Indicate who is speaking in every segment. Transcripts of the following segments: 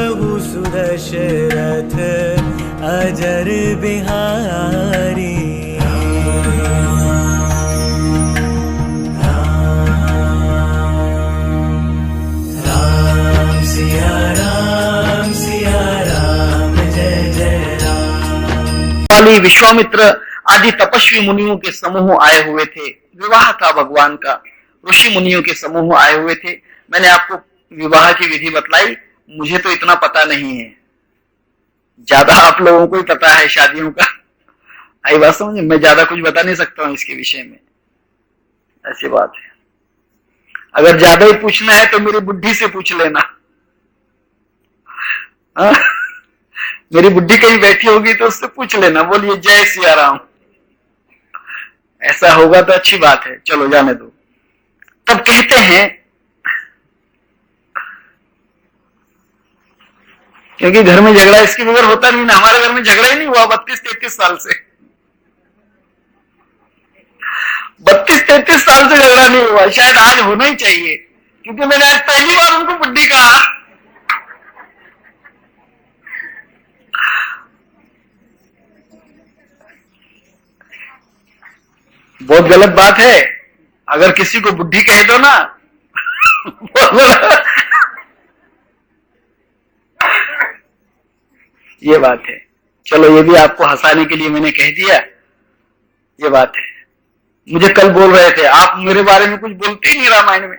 Speaker 1: प्रभु सुदशरथ अजर बिहारी। राम सिया राम जय जय राम।
Speaker 2: विश्वामित्र आदि तपस्वी मुनियों के समूह आए हुए थे। विवाह था भगवान का, ऋषि मुनियों के समूह आए हुए थे। मैंने आपको विवाह की विधि बतलाई, मुझे तो इतना पता नहीं है, ज्यादा आप लोगों को ही पता है शादियों का। आई बात समझ, मैं ज्यादा कुछ बता नहीं सकता हूं इसके विषय में, ऐसी बात है। अगर ज्यादा ही पूछना है तो मेरी बुद्धि से पूछ लेना। हाँ? मेरी बुद्धि कहीं बैठी होगी तो उससे पूछ लेना, बोलिए जय सिया राम। ऐसा होगा तो अच्छी बात है, चलो जाने दो। तब कहते हैं, क्योंकि घर में झगड़ा इसके बगैर होता नहीं ना, हमारे घर में झगड़ा ही नहीं हुआ 32-33 साल से। 32-33 साल से झगड़ा नहीं हुआ, शायद आज होना ही चाहिए, क्योंकि मैंने आज पहली बार उनको बुड्ढी कहा। बहुत गलत बात है अगर किसी को बुड्ढी कह दो ना। ये बात है, चलो ये भी आपको हंसाने के लिए मैंने कह दिया। ये बात है, मुझे कल बोल रहे थे आप मेरे बारे में कुछ बोलते ही नहीं रामायण में।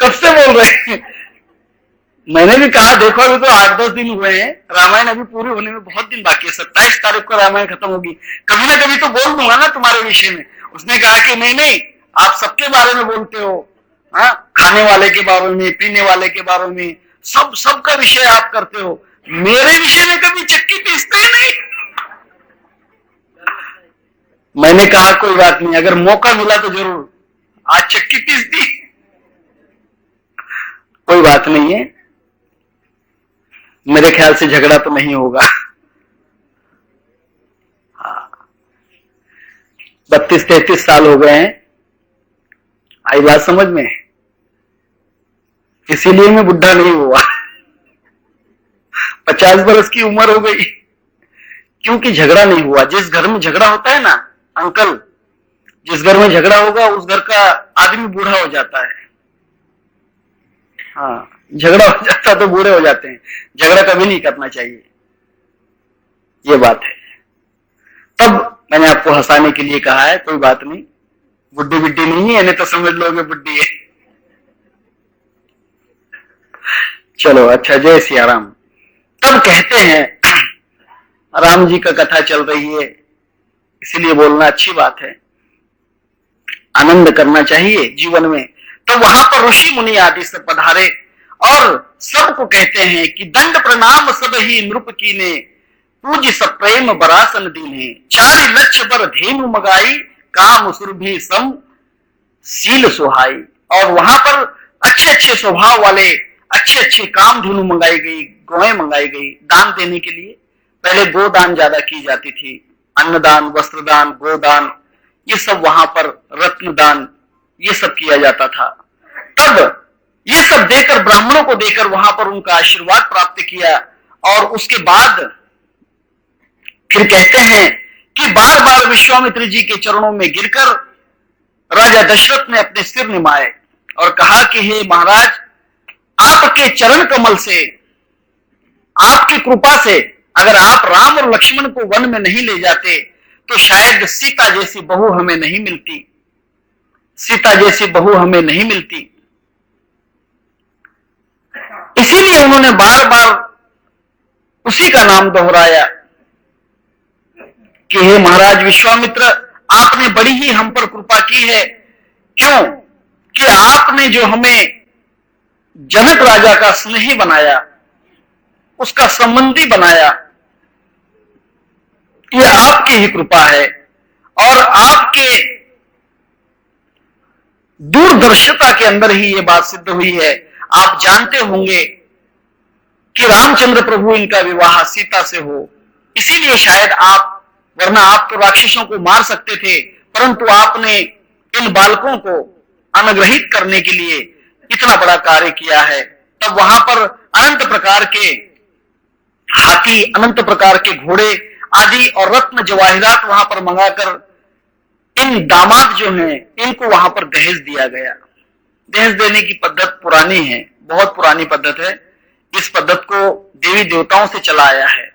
Speaker 2: कब से बोल रहे हैं? मैंने भी कहा देखो अभी तो 8-10 दिन हुए हैं, रामायण अभी पूरी होने में बहुत दिन बाकी है, 27 तारीख को रामायण खत्म होगी, कभी ना कभी तो बोल दूंगा ना तुम्हारे विषय में। उसने कहा कि नहीं नहीं, आप सबके बारे में बोलते हो, हाँ, खाने वाले के बारे में, पीने वाले के बारे में, सबका विषय आप करते हो, मेरे विषय में कभी चक्की पीसते ही नहीं। मैंने कहा कोई बात नहीं, अगर मौका मिला तो जरूर, आज चक्की पीस दी, कोई बात नहीं है, मेरे ख्याल से झगड़ा तो नहीं होगा। हाँ, 32-33 साल हो गए हैं, आई बात समझ में, इसीलिए मैं बुढ़ा नहीं हुआ। 50 वर्ष की उम्र हो गई, क्योंकि झगड़ा नहीं हुआ। जिस घर में झगड़ा होता है ना अंकल, जिस घर में झगड़ा होगा उस घर का आदमी बूढ़ा हो जाता है। हाँ, झगड़ा हो जाता तो बूढ़े हो जाते हैं, झगड़ा कभी नहीं करना चाहिए, ये बात है। तब मैंने आपको हंसाने के लिए कहा है, कोई बात नहीं, बुड्ढी बिड्ढी नहीं है, नहीं तो समझ लोगे बुड्ढी है। चलो अच्छा, जय सिया राम। तब कहते हैं, राम जी का कथा चल रही है इसीलिए बोलना अच्छी बात है, आनंद करना चाहिए जीवन में। तो वहां पर ऋषि मुनि आदि से पधारे और सबको कहते हैं कि दंड प्रणाम सब ही नृप कीने, पूज सब प्रेम बरासन दीने, 4 लक्ष बर धेनु मगाई, काम सुरभि सम सील सुहाई। और वहां पर अच्छे अच्छे स्वभाव वाले अच्छे अच्छे काम धेनु मंगाई गई, गौएं मंगाई गई दान देने के लिए। पहले गोदान ज्यादा की जाती थी, अन्नदान, वस्त्रदान, गोदान, ये सब वहां पर रत्न दान, ये सब किया जाता था। तब ये सब देकर, ब्राह्मणों को देकर वहां पर उनका आशीर्वाद प्राप्त किया। और उसके बाद फिर कहते हैं कि बार बार विश्वामित्र जी के चरणों में गिरकर राजा दशरथ ने अपने सिर निमाए और कहा कि हे महाराज, आपके चरण कमल से, आपकी कृपा से अगर आप राम और लक्ष्मण को वन में नहीं ले जाते तो शायद सीता जैसी बहू हमें नहीं मिलती, सीता जैसी बहू हमें नहीं मिलती। इसीलिए उन्होंने बार बार उसी का नाम दोहराया कि हे महाराज विश्वामित्र, आपने बड़ी ही हम पर कृपा की है। क्यों? कि आपने जो हमें जनक राजा का स्नेही बनाया, उसका संबंधी बनाया, यह आपकी ही कृपा है। और आपके दूरदर्शिता के अंदर ही यह बात सिद्ध हुई है। आप जानते होंगे कि रामचंद्र प्रभु इनका विवाह सीता से हो, इसीलिए शायद आप, वरना आप तो राक्षसों को मार सकते थे, परंतु आपने इन बालकों को अनुग्रहित करने के लिए इतना बड़ा कार्य किया है, तब वहां पर अनंत प्रकार के हाथी, अनंत प्रकार के घोड़े आदि और रत्न जवाहिरात वहां पर मंगाकर इन दामाद जो हैं इनको वहां पर दहेज दिया गया। दहेज देने की पद्धत पुरानी है, बहुत पुरानी पद्धत है। इस पद्धत को देवी देवताओं से चला आया है।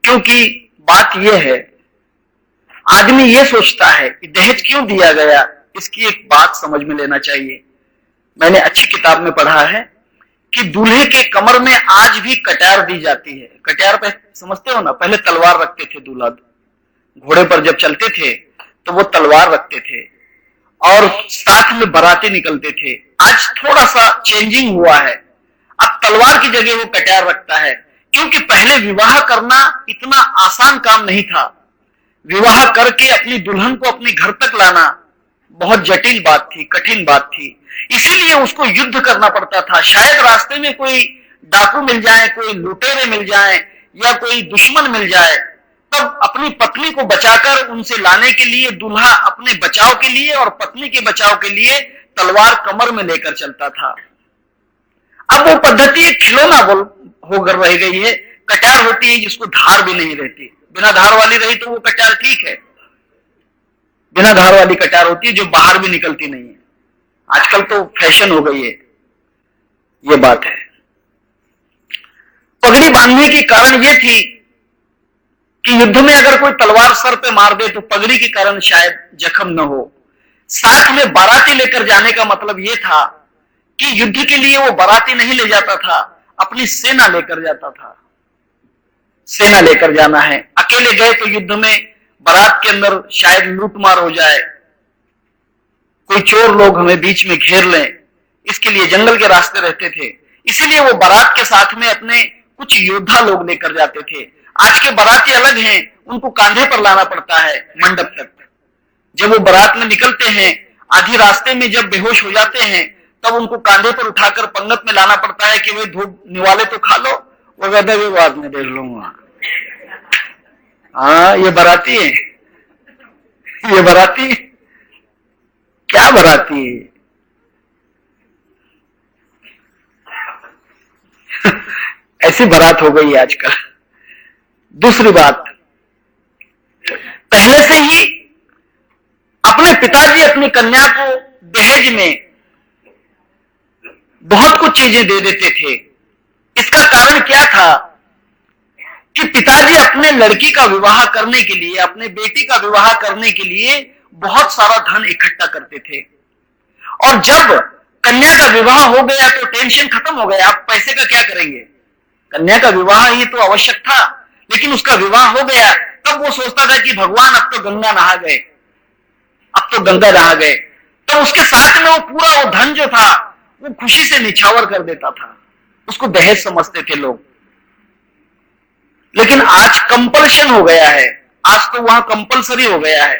Speaker 2: क्योंकि बात यह है, आदमी यह सोचता है कि दहेज क्यों दिया गया, इसकी एक बात समझ में लेना चाहिए। मैंने अच्छी किताब में पढ़ा है कि दूल्हे के कमर में आज भी कटार दी जाती है। कटार पे समझते हो ना, पहले तलवार रखते थे दूल्हा, घोड़े पर जब चलते थे तो वो तलवार रखते थे और साथ में बाराती निकलते थे। आज थोड़ा सा चेंजिंग हुआ है, अब तलवार की जगह वो कटार रखता है। क्योंकि पहले विवाह करना इतना आसान काम नहीं था। विवाह करके अपनी दुल्हन को अपने घर तक लाना बहुत जटिल बात थी, कठिन बात थी। इसीलिए उसको युद्ध करना पड़ता था। शायद रास्ते में कोई डाकू मिल जाए, कोई लुटेरे मिल जाए या कोई दुश्मन मिल जाए, तब अपनी पत्नी को बचाकर उनसे लाने के लिए दूल्हा अपने बचाव के लिए और पत्नी के बचाव के लिए तलवार कमर में लेकर चलता था। अब वो पद्धति एक खिलौना होकर रह गई है। कटार होती है जिसको धार भी नहीं रहती, बिना धार वाली रही तो वो कटार ठीक है, बिना धार वाली कटार होती है जो बाहर भी निकलती नहीं है। आजकल तो फैशन हो गई है, ये बात है। पगड़ी बांधने के कारण ये थी कि युद्ध में अगर कोई तलवार सर पे मार दे तो पगड़ी के कारण शायद जख्म न हो। साथ में बाराती लेकर जाने का मतलब यह था कि युद्ध के लिए वो बाराती नहीं ले जाता था, अपनी सेना लेकर जाता था। सेना लेकर जाना है, अकेले गए तो युद्ध में बारात के अंदर शायद लूटमार हो जाए, कोई चोर लोग हमें बीच में घेर लें, इसके लिए जंगल के रास्ते रहते थे। इसीलिए वो बारात के साथ में अपने कुछ योद्धा लोग लेकर जाते थे। आज के बाराती अलग हैं, उनको कांधे पर लाना पड़ता है मंडप तक। जब वो बारात में निकलते हैं, आधी रास्ते में जब बेहोश हो जाते हैं, तब उनको कांधे पर उठाकर पंगत में लाना पड़ता है कि भाई धूप निवाले तो खा लो, वो कहते हैं बाद में देख लूंगा। हाँ, ये बाराती है, ये बाराती क्या बाराती है? ऐसी बारात हो गई आजकल। दूसरी बात, पहले से ही अपने पिताजी अपनी कन्या को दहेज में बहुत कुछ चीजें दे देते थे। इसका कारण क्या था कि पिताजी अपने लड़की का विवाह करने के लिए, अपने बेटी का विवाह करने के लिए बहुत सारा धन इकट्ठा करते थे। और जब कन्या का विवाह हो गया तो टेंशन खत्म हो गया। आप पैसे का क्या करेंगे? कन्या का विवाह ही तो आवश्यक था, लेकिन उसका विवाह हो गया, तब वो सोचता था कि भगवान अब तो गंगा नहा गए, अब तो गंगा नहा गए। तो उसके साथ में वो पूरा वो धन जो था वो खुशी से निछावर कर देता था। उसको दहेज समझते थे लोग। लेकिन आज कंपल्शन हो गया है, आज तो वहां कंपल्सरी हो गया है,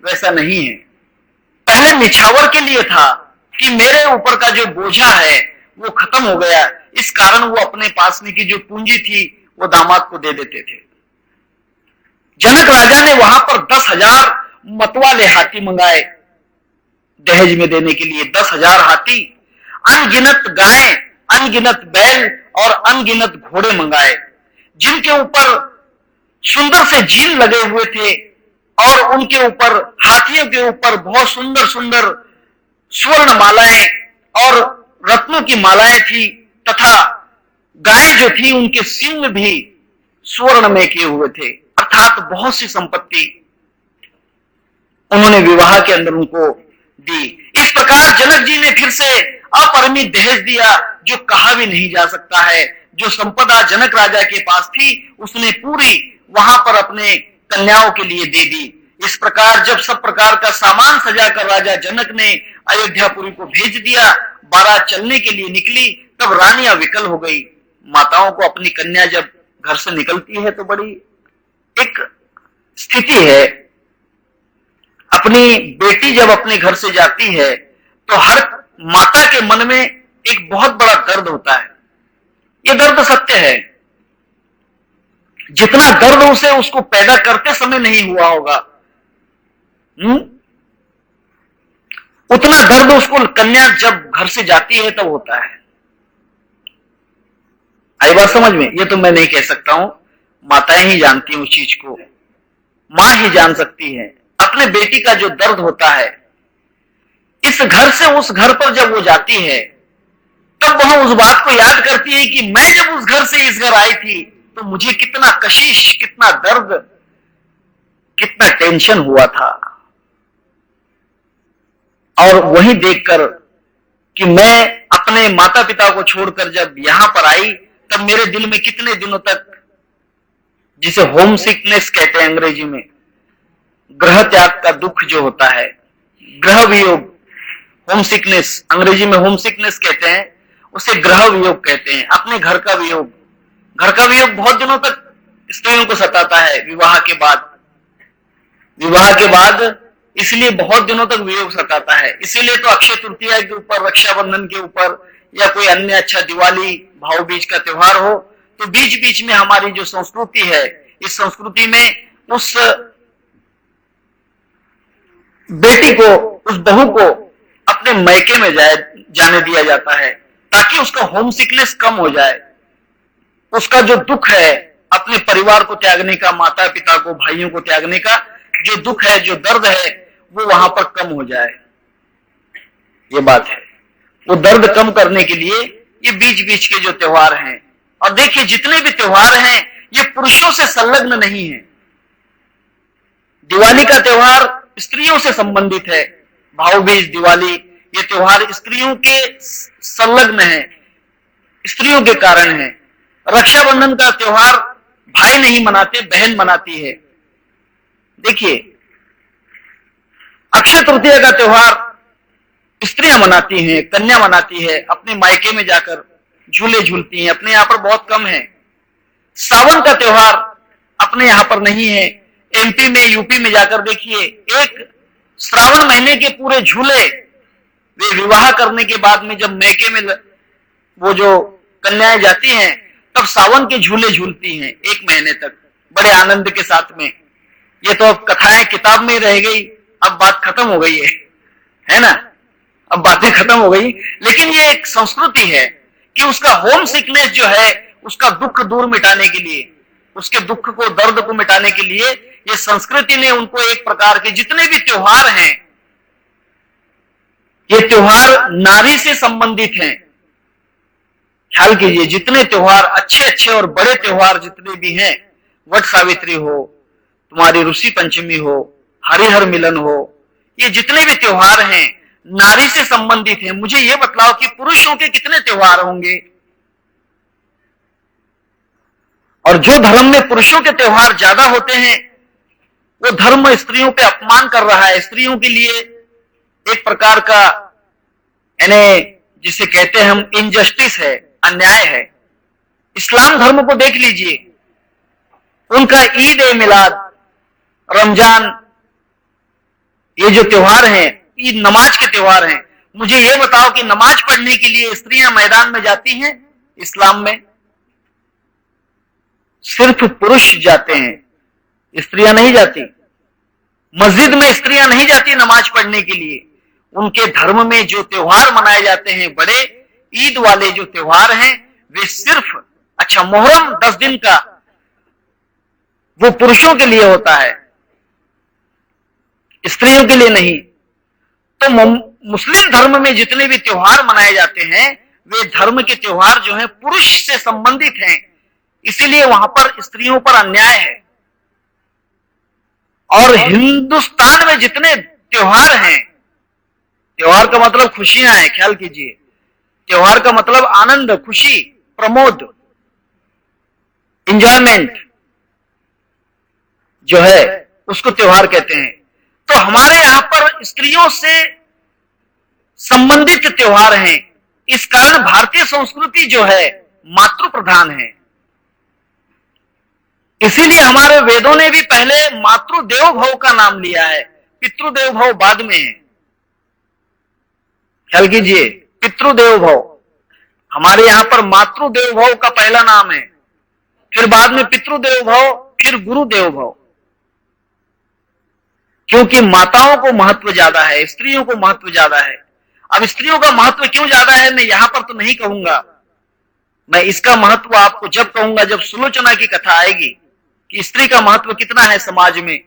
Speaker 2: वैसा नहीं है। पहले निछावर के लिए था कि मेरे ऊपर का जो बोझा है वो खत्म हो गया, इस कारण वो अपने पास में की जो पूंजी थी वो दामाद को दे देते थे। जनक राजा ने वहां पर 10,000 मतवाले हाथी मंगाए दहेज में देने के लिए। 10,000 हाथी, अनगिनत गायें, अनगिनत बैल और अनगिनत घोड़े मंगाए, जिनके ऊपर सुंदर से जील लगे हुए थे और उनके ऊपर, हाथियों के ऊपर बहुत सुंदर सुंदर स्वर्ण मालाएं और रत्नों की मालाएं थी, तथा गायें जो थी उनके सिंग भी स्वर्ण में किए हुए थे। अर्थात बहुत सी संपत्ति उन्होंने विवाह के अंदर उनको दी। इस प्रकार जनक जी ने फिर से अपरिमित दहेज दिया, जो कहा भी नहीं जा सकता है। जो संपदा जनक राजा के पास थी उसने पूरी वहां पर अपने कन्याओं के लिए दे दी। इस प्रकार जब सब प्रकार का सामान सजाकर राजा जनक ने अयोध्यापुरी को भेज दिया, बारात चलने के लिए निकली, तब रानियां विकल हो गई। माताओं को अपनी कन्या जब घर से निकलती है तो बड़ी एक स्थिति है। अपनी बेटी जब अपने घर से जाती है तो हर माता के मन में एक बहुत बड़ा दर्द होता है। ये दर्द सत्य है, जितना दर्द उसे उसको पैदा करते समय नहीं हुआ होगा, उतना दर्द उसको कन्या जब घर से जाती है तब होता है। आई बात समझ में? ये तो मैं नहीं कह सकता हूं, माताएं ही जानती हैं उस चीज को, मां ही जान सकती है। अपने बेटी का जो दर्द होता है, इस घर से उस घर पर जब वो जाती है तब वह उस बात को याद करती है कि मैं जब उस घर से इस घर आई थी तो मुझे कितना कशिश, कितना दर्द, कितना टेंशन हुआ था। और वही देखकर कि मैं अपने माता पिता को छोड़कर जब यहां पर आई तब मेरे दिल में कितने दिनों तक, जिसे होम सिकनेस कहते हैं अंग्रेजी में, ग्रह त्याग का दुख जो होता है, ग्रह वियोग, होम सिकनेस, अंग्रेजी में होम सिकनेस कहते हैं, उसे ग्रह वियोग कहते हैं। अपने घर का वियोग, घर का वियोग बहुत दिनों तक स्त्रियों को सताता है विवाह के बाद। विवाह के बाद इसलिए बहुत दिनों तक वियोग सताता है। इसीलिए तो अक्षय तृतीया के ऊपर, रक्षाबंधन के ऊपर, या कोई अन्य अच्छा दिवाली, भाव बीज का त्योहार हो, तो बीच बीच में हमारी जो संस्कृति है, इस संस्कृति में उस बेटी को, उस बहू को अपने मैके में जाने दिया जाता है ताकि उसका होम सिकनेस कम हो जाए। उसका जो दुख है अपने परिवार को त्यागने का, माता पिता को, भाइयों को त्यागने का जो दुख है, जो दर्द है, वो वहां पर कम हो जाए। ये बात है। वो दर्द कम करने के लिए ये बीच बीच के जो त्योहार हैं, और देखिए जितने भी त्योहार हैं ये पुरुषों से संलग्न नहीं है। दिवाली का त्योहार स्त्रियों से संबंधित है, भाव बीज, दिवाली, ये त्योहार स्त्रियों के संलग्न है, स्त्रियों के कारण है। रक्षाबंधन का त्योहार भाई नहीं मनाते, बहन मनाती है। देखिए अक्षय तृतीया का त्योहार स्त्रियां मनाती हैं, कन्या मनाती है, अपने मायके में जाकर झूले झूलती हैं, अपने यहां पर बहुत कम है। सावन का त्योहार अपने यहां पर नहीं है। एमपी में, यूपी में जाकर देखिए, एक श्रावण महीने के पूरे झूले वे विवाह करने के बाद में जब मैके में वो जो कन्याएं जाती हैं तब सावन के झूले झूलती हैं 1 महीने तक बड़े आनंद के साथ में। ये तो अब कथाएं किताब में रह गई, अब बात खत्म हो गई है ना? अब बातें खत्म हो गई। लेकिन ये एक संस्कृति है कि उसका होम सिकनेस जो है, उसका दुख दूर मिटाने के लिए, उसके दुख को, दर्द को मिटाने के लिए ये संस्कृति ने उनको एक प्रकार के जितने भी त्योहार हैं, ये त्योहार नारी से संबंधित हैं। ख्याल कीजिए, जितने त्योहार अच्छे अच्छे और बड़े त्योहार जितने भी हैं, वट सावित्री हो, तुम्हारी ऋषि पंचमी हो, हरिहर मिलन हो, ये जितने भी त्योहार हैं नारी से संबंधित हैं। मुझे ये बतलाओ कि पुरुषों के कितने त्योहार होंगे? और जो धर्म में पुरुषों के त्योहार ज्यादा होते हैं वो धर्म स्त्रियों पे अपमान कर रहा है, स्त्रियों के लिए एक प्रकार का, यानी जिसे कहते हैं हम, इनजस्टिस है, अन्याय है। इस्लाम धर्म को देख लीजिए, उनका ईद ए मिलाद, रमजान, ये जो त्योहार हैं, ईद नमाज के त्योहार हैं। मुझे ये बताओ कि नमाज पढ़ने के लिए स्त्रियां मैदान में जाती हैं? इस्लाम में सिर्फ पुरुष जाते हैं, स्त्रियां नहीं जाती। मस्जिद में स्त्रियां नहीं जाती नमाज पढ़ने के लिए। उनके धर्म में जो त्योहार मनाए जाते हैं, बड़े ईद वाले जो त्योहार हैं, वे सिर्फ, अच्छा मुहर्रम 10 दिन का, वो पुरुषों के लिए होता है, स्त्रियों के लिए नहीं। तो मुस्लिम धर्म में जितने भी त्योहार मनाए जाते हैं वे धर्म के त्योहार जो हैं पुरुष से संबंधित हैं, इसीलिए वहां पर स्त्रियों पर अन्याय है। और हिंदुस्तान में जितने त्योहार हैं, त्योहार का मतलब खुशियां हैं, ख्याल कीजिए, त्योहार का मतलब आनंद, खुशी, प्रमोद, एंजॉयमेंट जो है उसको त्योहार कहते हैं। तो हमारे यहां पर स्त्रियों से संबंधित त्योहार हैं। इस कारण भारतीय संस्कृति जो है मातृ प्रधान है। इसीलिए हमारे वेदों ने भी पहले मातृदेव भव का नाम लिया है, पितृदेव भव बाद में है। ख्याल कीजिए, पितृदेव भव, हमारे यहां पर मातृदेव भव का पहला नाम है, फिर बाद में पितृदेव भव, फिर गुरुदेव भव। क्योंकि माताओं को महत्व ज्यादा है, स्त्रियों को महत्व ज्यादा है। अब स्त्रियों का महत्व क्यों ज्यादा है मैं यहां पर तो नहीं कहूंगा, मैं इसका महत्व आपको जब कहूंगा जब सुलोचना की कथा आएगी कि स्त्री का महत्व कितना है समाज में,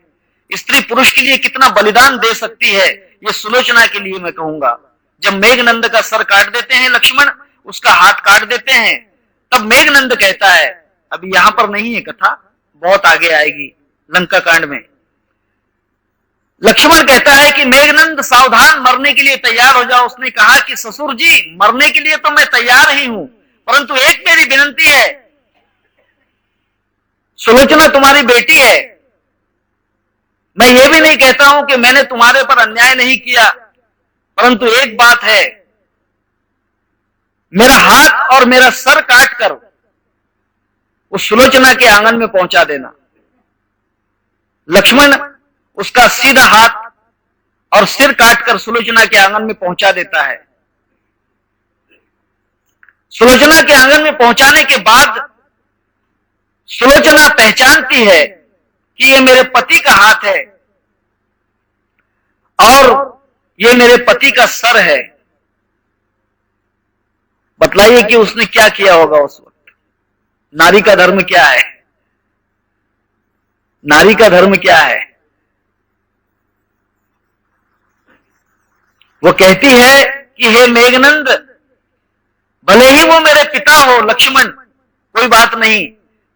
Speaker 2: स्त्री पुरुष के लिए कितना बलिदान दे सकती है, ये सुलोचना के लिए मैं कहूंगा। जब मेघनंद का सर काट देते हैं लक्ष्मण, उसका हाथ काट देते हैं, तब मेघनंद कहता है, अभी यहां पर नहीं है कथा, बहुत आगे आएगी लंका कांड में। लक्ष्मण कहता है कि मेघनंद सावधान, मरने के लिए तैयार हो जाओ। उसने कहा कि ससुर जी मरने के लिए तो मैं तैयार ही हूं, परंतु एक मेरी विनती है, सुलोचना तुम्हारी बेटी है, मैं ये भी नहीं कहता हूं कि मैंने तुम्हारे पर अन्याय नहीं किया, परंतु एक बात है, मेरा हाथ और मेरा सर काटकर उस सुलोचना के आंगन में पहुंचा देना। लक्ष्मण उसका सीधा हाथ और सिर काटकर सुलोचना के आंगन में पहुंचा देता है। सुलोचना के आंगन में पहुंचाने के बाद सुलोचना पहचानती है कि ये मेरे पति का हाथ है और ये मेरे पति का सर है। बतलाइए कि उसने क्या किया होगा उस वक्त। नारी का धर्म क्या है? नारी का धर्म क्या है? वो कहती है कि हे मेघनंद, भले ही वो मेरे पिता हो लक्ष्मण, कोई बात नहीं,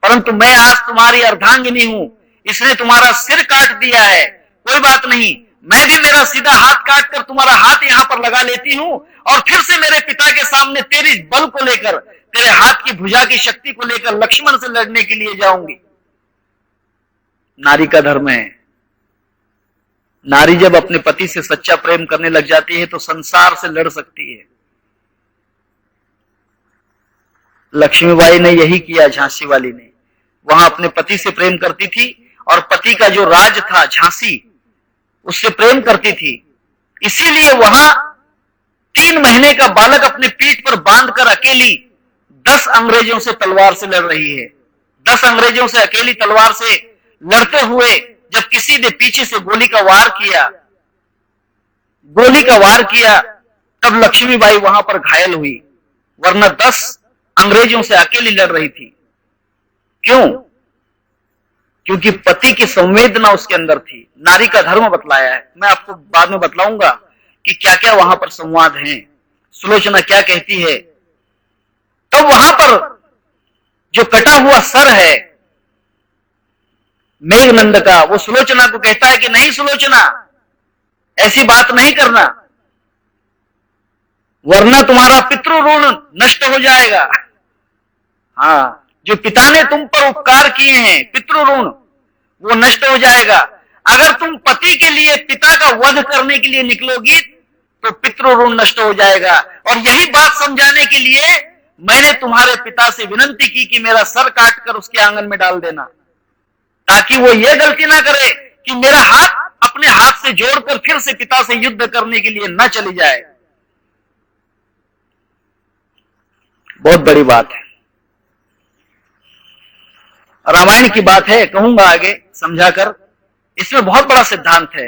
Speaker 2: परंतु मैं आज तुम्हारी अर्धांगिनी हूं, इसने तुम्हारा सिर काट दिया है, कोई बात नहीं, मैं भी मेरा सीधा हाथ काट कर तुम्हारा हाथ यहां पर लगा लेती हूं और फिर से मेरे पिता के सामने तेरी बल को लेकर, तेरे हाथ की भुजा की शक्ति को लेकर लक्ष्मण से लड़ने के लिए जाऊंगी। नारी का धर्म है। नारी जब अपने पति से सच्चा प्रेम करने लग जाती है तो संसार से लड़ सकती है। लक्ष्मीबाई ने यही किया, झांसी वाली ने। वहां अपने पति से प्रेम करती थी और पति का जो राज था झांसी, उससे प्रेम करती थी। इसीलिए वहां 3 महीने का बालक अपने पीठ पर बांधकर अकेली 10 अंग्रेजों से तलवार से लड़ रही है। 10 अंग्रेजों से अकेली तलवार से लड़ते हुए जब किसी ने पीछे से गोली का वार किया, तब लक्ष्मीबाई वहां पर घायल हुई, वरना 10 अंग्रेजों से अकेली लड़ रही थी। क्यों? क्योंकि पति की संवेदना उसके अंदर थी। नारी का धर्म बतलाया है। मैं आपको बाद में बतलाऊंगा कि क्या क्या वहां पर संवाद हैं, सुलोचना क्या कहती है। तो वहां पर जो कटा हुआ सर है मेघनंद का, वो सुलोचना को कहता है कि नहीं सुलोचना, ऐसी बात नहीं करना, वरना तुम्हारा पितृ ऋण नष्ट हो जाएगा। हाँ, जो पिता ने तुम पर उपकार किए हैं, पितृ ऋण, वो नष्ट हो जाएगा। अगर तुम पति के लिए पिता का वध करने के लिए निकलोगी तो पितृ ऋण नष्ट हो जाएगा। और यही बात समझाने के लिए मैंने तुम्हारे पिता से विनती की कि मेरा सर काटकर उसके आंगन में डाल देना, ताकि वो ये गलती ना करे कि मेरा हाथ अपने हाथ से जोड़कर फिर से पिता से युद्ध करने के लिए न चली जाए। बहुत बड़ी बात है, रामायण की बात है, कहूंगा आगे समझाकर। इसमें बहुत बड़ा सिद्धांत है,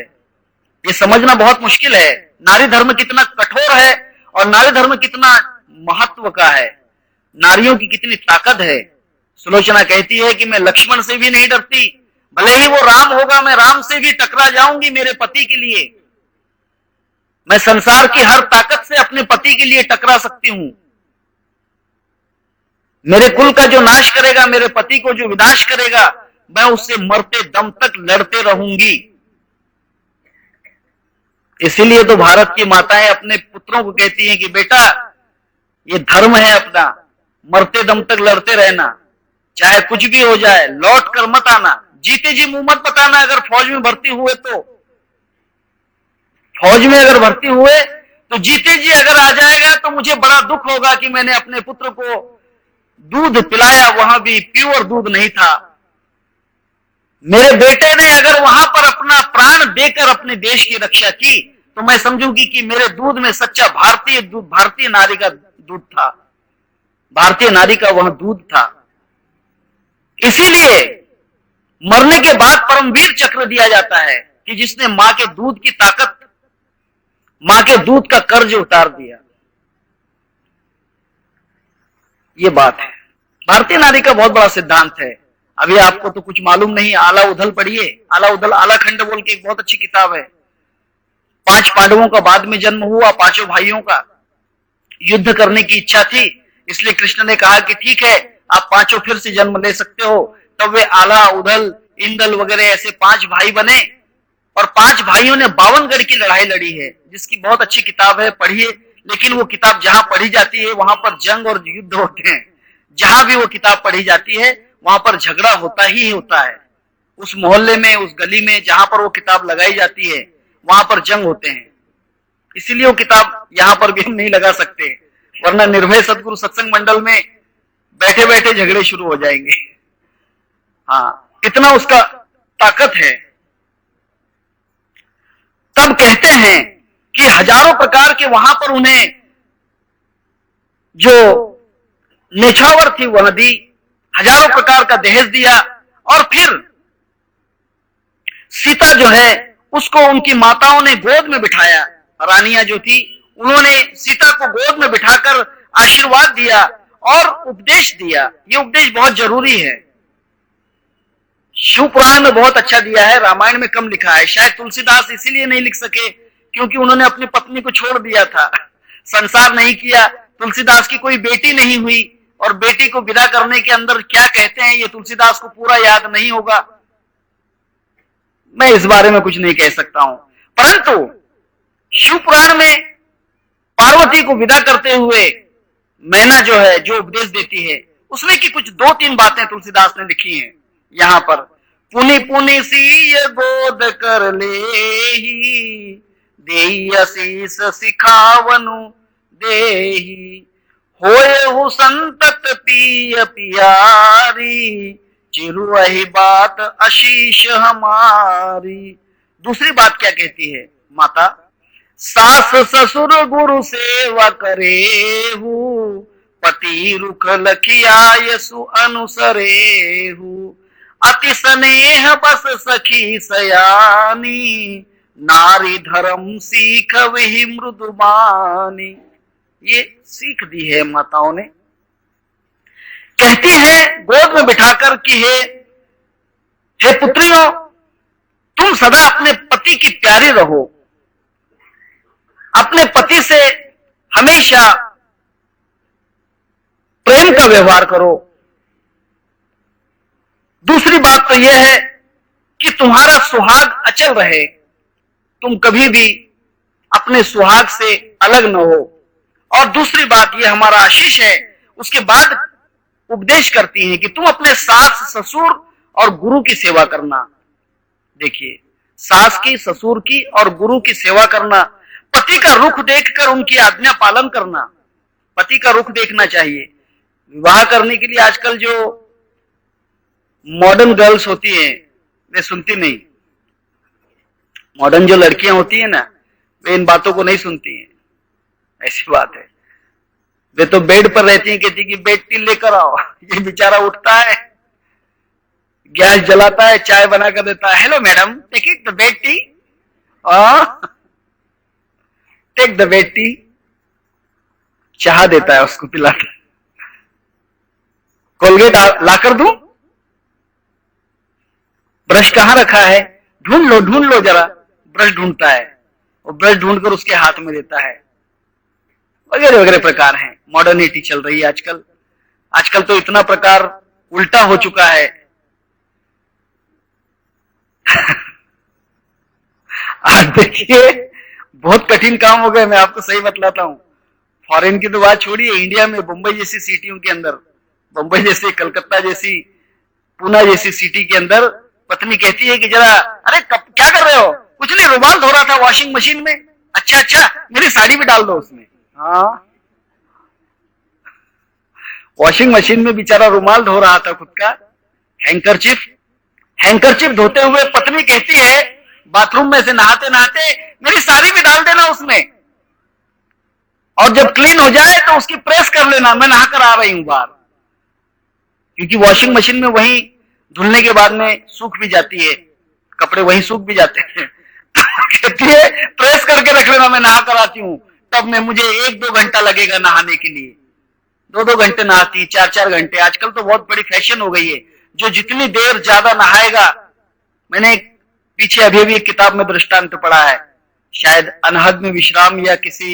Speaker 2: ये समझना बहुत मुश्किल है। नारी धर्म कितना कठोर है और नारी धर्म कितना महत्व का है, नारियों की कितनी ताकत है। सुलोचना कहती है कि मैं लक्ष्मण से भी नहीं डरती, भले ही वो राम होगा, मैं राम से भी टकरा जाऊंगी मेरे पति के लिए। मैं संसार की हर ताकत से अपने पति के लिए टकरा सकती हूं। मेरे कुल का जो नाश करेगा, मेरे पति को जो विनाश करेगा, मैं उससे मरते दम तक लड़ते रहूंगी। इसीलिए तो भारत की माताएं अपने पुत्रों को कहती हैं कि बेटा, ये धर्म है अपना, मरते दम तक लड़ते रहना, चाहे कुछ भी हो जाए, लौट कर मत आना, जीते जी मुंह मत बताना। अगर फौज में भर्ती हुए तो फौज में अगर भर्ती हुए तो जीते जी अगर आ जाएगा तो मुझे बड़ा दुख होगा कि मैंने अपने पुत्र को दूध पिलाया, वहां भी प्योर दूध नहीं था। मेरे बेटे ने अगर वहां पर अपना प्राण देकर अपने देश की रक्षा की तो मैं समझूंगी कि मेरे दूध में सच्चा भारतीय दूध, भारतीय नारी का दूध था, भारतीय नारी का वह दूध था। इसीलिए मरने के बाद परमवीर चक्र दिया जाता है। कि जिसने मां के दूध की ताकत, मां के दूध का कर्ज उतार दिया। ये बात है, भारतीय नारी का बहुत बड़ा सिद्धांत है। अभी आपको तो कुछ मालूम नहीं, आला उधल पढ़िए, आला उधल आला खंड बोल के एक बहुत अच्छी किताब है। 5 पांडवों का बाद में जन्म हुआ, 5 भाइयों का युद्ध करने की इच्छा थी, इसलिए कृष्ण ने कहा कि ठीक है आप 5 फिर से जन्म ले सकते हो। तब वे आला उधल इंदल वगैरह ऐसे 5 भाई बने और 5 भाइयों ने 52 की लड़ाई लड़ी है, जिसकी बहुत अच्छी किताब है, पढ़िए। लेकिन वो किताब जहां पढ़ी जाती है वहां पर जंग और युद्ध होते हैं। जहां भी वो किताब पढ़ी जाती है वहां पर झगड़ा होता ही होता है। उस मोहल्ले में, उस गली में जहां पर वो किताब लगाई जाती है वहां पर जंग होते हैं। इसीलिए वो किताब यहां पर भी हम नहीं लगा सकते, वरना निर्भय सदगुरु सत्संग मंडल में बैठे बैठे झगड़े शुरू हो जाएंगे। हाँ, इतना उसका ताकत है। तब कहते हैं कि हजारों प्रकार के वहां पर उन्हें जो नेछावर थी वह दी, हजारों प्रकार का दहेज दिया। और फिर सीता जो है उसको उनकी माताओं ने गोद में बिठाया, रानियां जो थी उन्होंने सीता को गोद में बिठाकर आशीर्वाद दिया और उपदेश दिया। ये उपदेश बहुत जरूरी है। शिव पुराण में बहुत अच्छा दिया है, रामायण में कम लिखा है। शायद तुलसीदास इसीलिए नहीं लिख सके क्योंकि उन्होंने अपनी पत्नी को छोड़ दिया था, संसार नहीं किया। तुलसीदास की कोई बेटी नहीं हुई और बेटी को विदा करने के अंदर क्या कहते हैं ये तुलसीदास को पूरा याद नहीं होगा। मैं इस बारे में कुछ नहीं कह सकता हूं, परंतु शिव पुराण में पार्वती को विदा करते हुए मैना जो है जो उपदेश देती है उसमें की कुछ 2-3 बातें तुलसीदास ने लिखी हैं। यहां पर पुनि पुनि सी गोद कर लेही, देई असीस सिखावनु देही, होए हु संतत पिय पियारी, चिरुहि बात आशीष हमारी। दूसरी बात क्या कहती है माता, सास ससुर गुरु सेवा करेहु, पति रुख लखिया सु अनुसरेहु, अति स्नेह बस सखी सयानी, नारी धर्म सीख वही मृदुबानी। ये सीख दी है माताओं ने। कहती है गोद में बिठाकर कि हे पुत्रियों, तुम सदा अपने पति की प्यारी रहो, अपने पति से हमेशा प्रेम का व्यवहार करो। दूसरी बात तो यह है कि तुम्हारा सुहाग अचल रहे, तुम कभी भी अपने सुहाग से अलग न हो। और दूसरी बात यह हमारा आशीष है। उसके बाद उपदेश करती हैं कि तुम अपने सास ससुर और गुरु की सेवा करना। देखिए, सास की, ससुर की और गुरु की सेवा करना, पति का रुख देखकर उनकी आज्ञा पालन करना, पति का रुख देखना चाहिए। विवाह करने के लिए आजकल जो मॉडर्न गर्ल्स होती हैं वे सुनती नहीं, मॉडर्न जो लड़कियां होती हैं ना वे इन बातों को नहीं सुनती हैं। ऐसी बात है, वे तो बेड पर रहती हैं, कहती कि बेटी लेकर आओ। ये बेचारा उठता है, गैस जलाता है, चाय बना कर देता है, hello madam take it the bed tea, take the bed tea, चाह देता है उसको पिलाता। कोलगेट लाकर दूं, ब्रश कहां रखा है, ढूंढ लो जरा। ब्रश ढूंढता है और ब्रश ढूंढकर उसके हाथ में देता है। वगैरह वगैरह प्रकार हैं। मॉडर्निटी चल रही है आजकल। आजकल तो इतना प्रकार उल्टा हो चुका है। आज देखिए बहुत कठिन काम हो गया, मैं आपको सही बतलाता हूं। फॉरेन की तो बात छोड़िए, इंडिया में मुंबई जैसी सिटियों के अंदर, मुंबई जैसे, कलकत्ता जैसी, पूना जैसी सिटी के अंदर पत्नी कहती है कि जरा, अरे क्या कर रहे हो? कुछ नहीं, रुमाल धो रहा था वॉशिंग मशीन में। अच्छा, मेरी साड़ी भी डाल दो उसमें। हाँ, वॉशिंग मशीन में बेचारा रुमाल धो रहा था खुद का, हैंकरचिप धोते हुए पत्नी कहती है बाथरूम में से नहाते नहाते, मेरी साड़ी भी डाल देना उसमें, और जब क्लीन हो जाए तो उसकी प्रेस कर लेना, मैं नहाकर आ रही हूं बाहर। क्योंकि वॉशिंग मशीन में वहीं धुलने के बाद में सूख भी जाती है, कपड़े वहीं सूख भी जाते हैं। कहती है प्रेस करके रख लेना, मैं नहा कर आती हूँ, तब मैं, मुझे 1-2 घंटा लगेगा नहाने के लिए। 2-2 घंटे नहाती, 4-4 घंटे। आजकल तो बहुत बड़ी फैशन हो गई है, जो जितनी देर ज्यादा नहाएगा। मैंने पीछे अभी भी एक किताब में दृष्टांत पढ़ा है, शायद अनहद में विश्राम या किसी,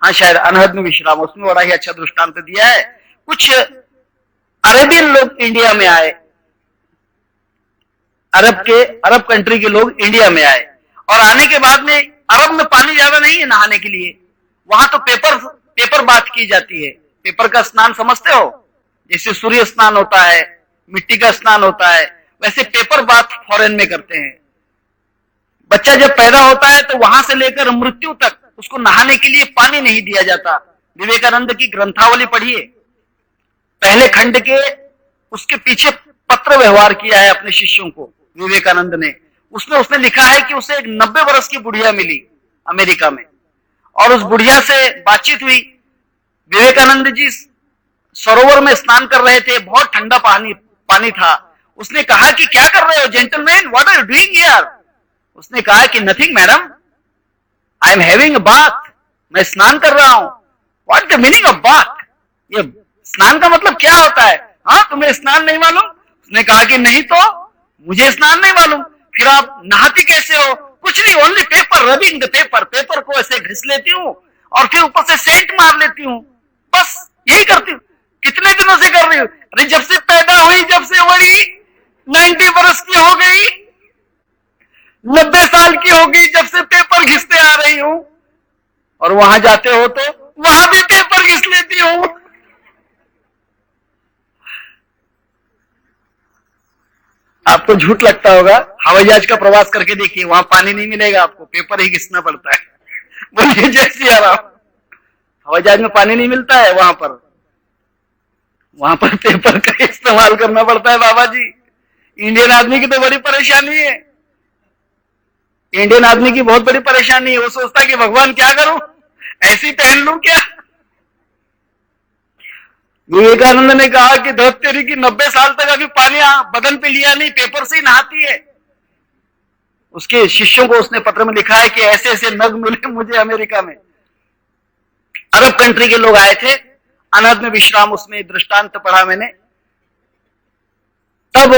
Speaker 2: हाँ शायद अनहद में विश्राम, उसमें बड़ा ही अच्छा दृष्टांत दिया है। कुछ अरेबियन लोग इंडिया में आए, अरब कंट्री के लोग इंडिया में आए, और आने के बाद में अरब में पानी ज्यादा नहीं है नहाने के लिए, वहां तो पेपर बाथ की जाती है। पेपर का स्नान समझते हो, जैसे सूर्य स्नान होता है, मिट्टी का स्नान होता है, वैसे पेपर बाथ फॉरेन में करते हैं। बच्चा जब पैदा होता है तो वहां से लेकर मृत्यु तक उसको नहाने के लिए पानी नहीं दिया जाता। विवेकानंद की ग्रंथावली पढ़िए, पहले खंड के उसके पीछे पत्र व्यवहार किया है अपने शिष्यों को विवेकानंद ने। उसमें उसने लिखा है कि उसे एक 90 वर्ष की बुढ़िया मिली अमेरिका में, और उस बुढ़िया से बातचीत हुई। विवेकानंद जी सरोवर में स्नान कर रहे थे, बहुत ठंडा पानी था। उसने कहा कि क्या कर रहे हो gentleman, what are you doing here? उसने कहा कि nothing madam, I am having a bath, मैं स्नान कर रहा हूं। What the meaning of bath? ये स्नान का मतलब क्या होता है? हाँ, तुम्हें स्नान नहीं मालूम? उसने कहा कि नहीं तो, मुझे स्नान नहीं मालूम। फिर आप नहाती कैसे हो? कुछ नहीं, only paper, rubbing the paper, paper को ऐसे घिस लेती हूँ और फिर ऊपर से सेंट मार लेती हूँ, बस यही करती हूँ। कितने दिनों से कर रही हूँ? अरे जब से पैदा हुई, जब से बड़ी 90 वर्ष की हो गई, 90 साल की हो गई, जब से पेपर घिसते आ रही हूं। और वहां जाते हो तो वहां भी पेपर घिस लेती हूं। आपको झूठ लगता होगा, हवाई जहाज का प्रवास करके देखिए, वहां पानी नहीं मिलेगा आपको, पेपर ही घिसना पड़ता है। बोलिए जय सिया राम। हवाई जहाज में पानी नहीं मिलता है, वहां पर पेपर का इस्तेमाल करना पड़ता है। बाबा जी, इंडियन आदमी की तो बड़ी परेशानी है, इंडियन आदमी की बहुत बड़ी परेशानी है। वो सोचता है कि भगवान क्या करूं, ऐसी पहन लूं क्या? विवेकानंद ने कहा कि धोतेरी की 90 साल तक अभी पानी बदन पे लिया नहीं, पेपर से ही नहाती है। उसके शिष्यों को उसने पत्र में लिखा है कि ऐसे ऐसे नग मिले मुझे अमेरिका में। अरब कंट्री के लोग आए थे, अनहद में विश्राम, उसमें दृष्टांत पढ़ा मैंने। तब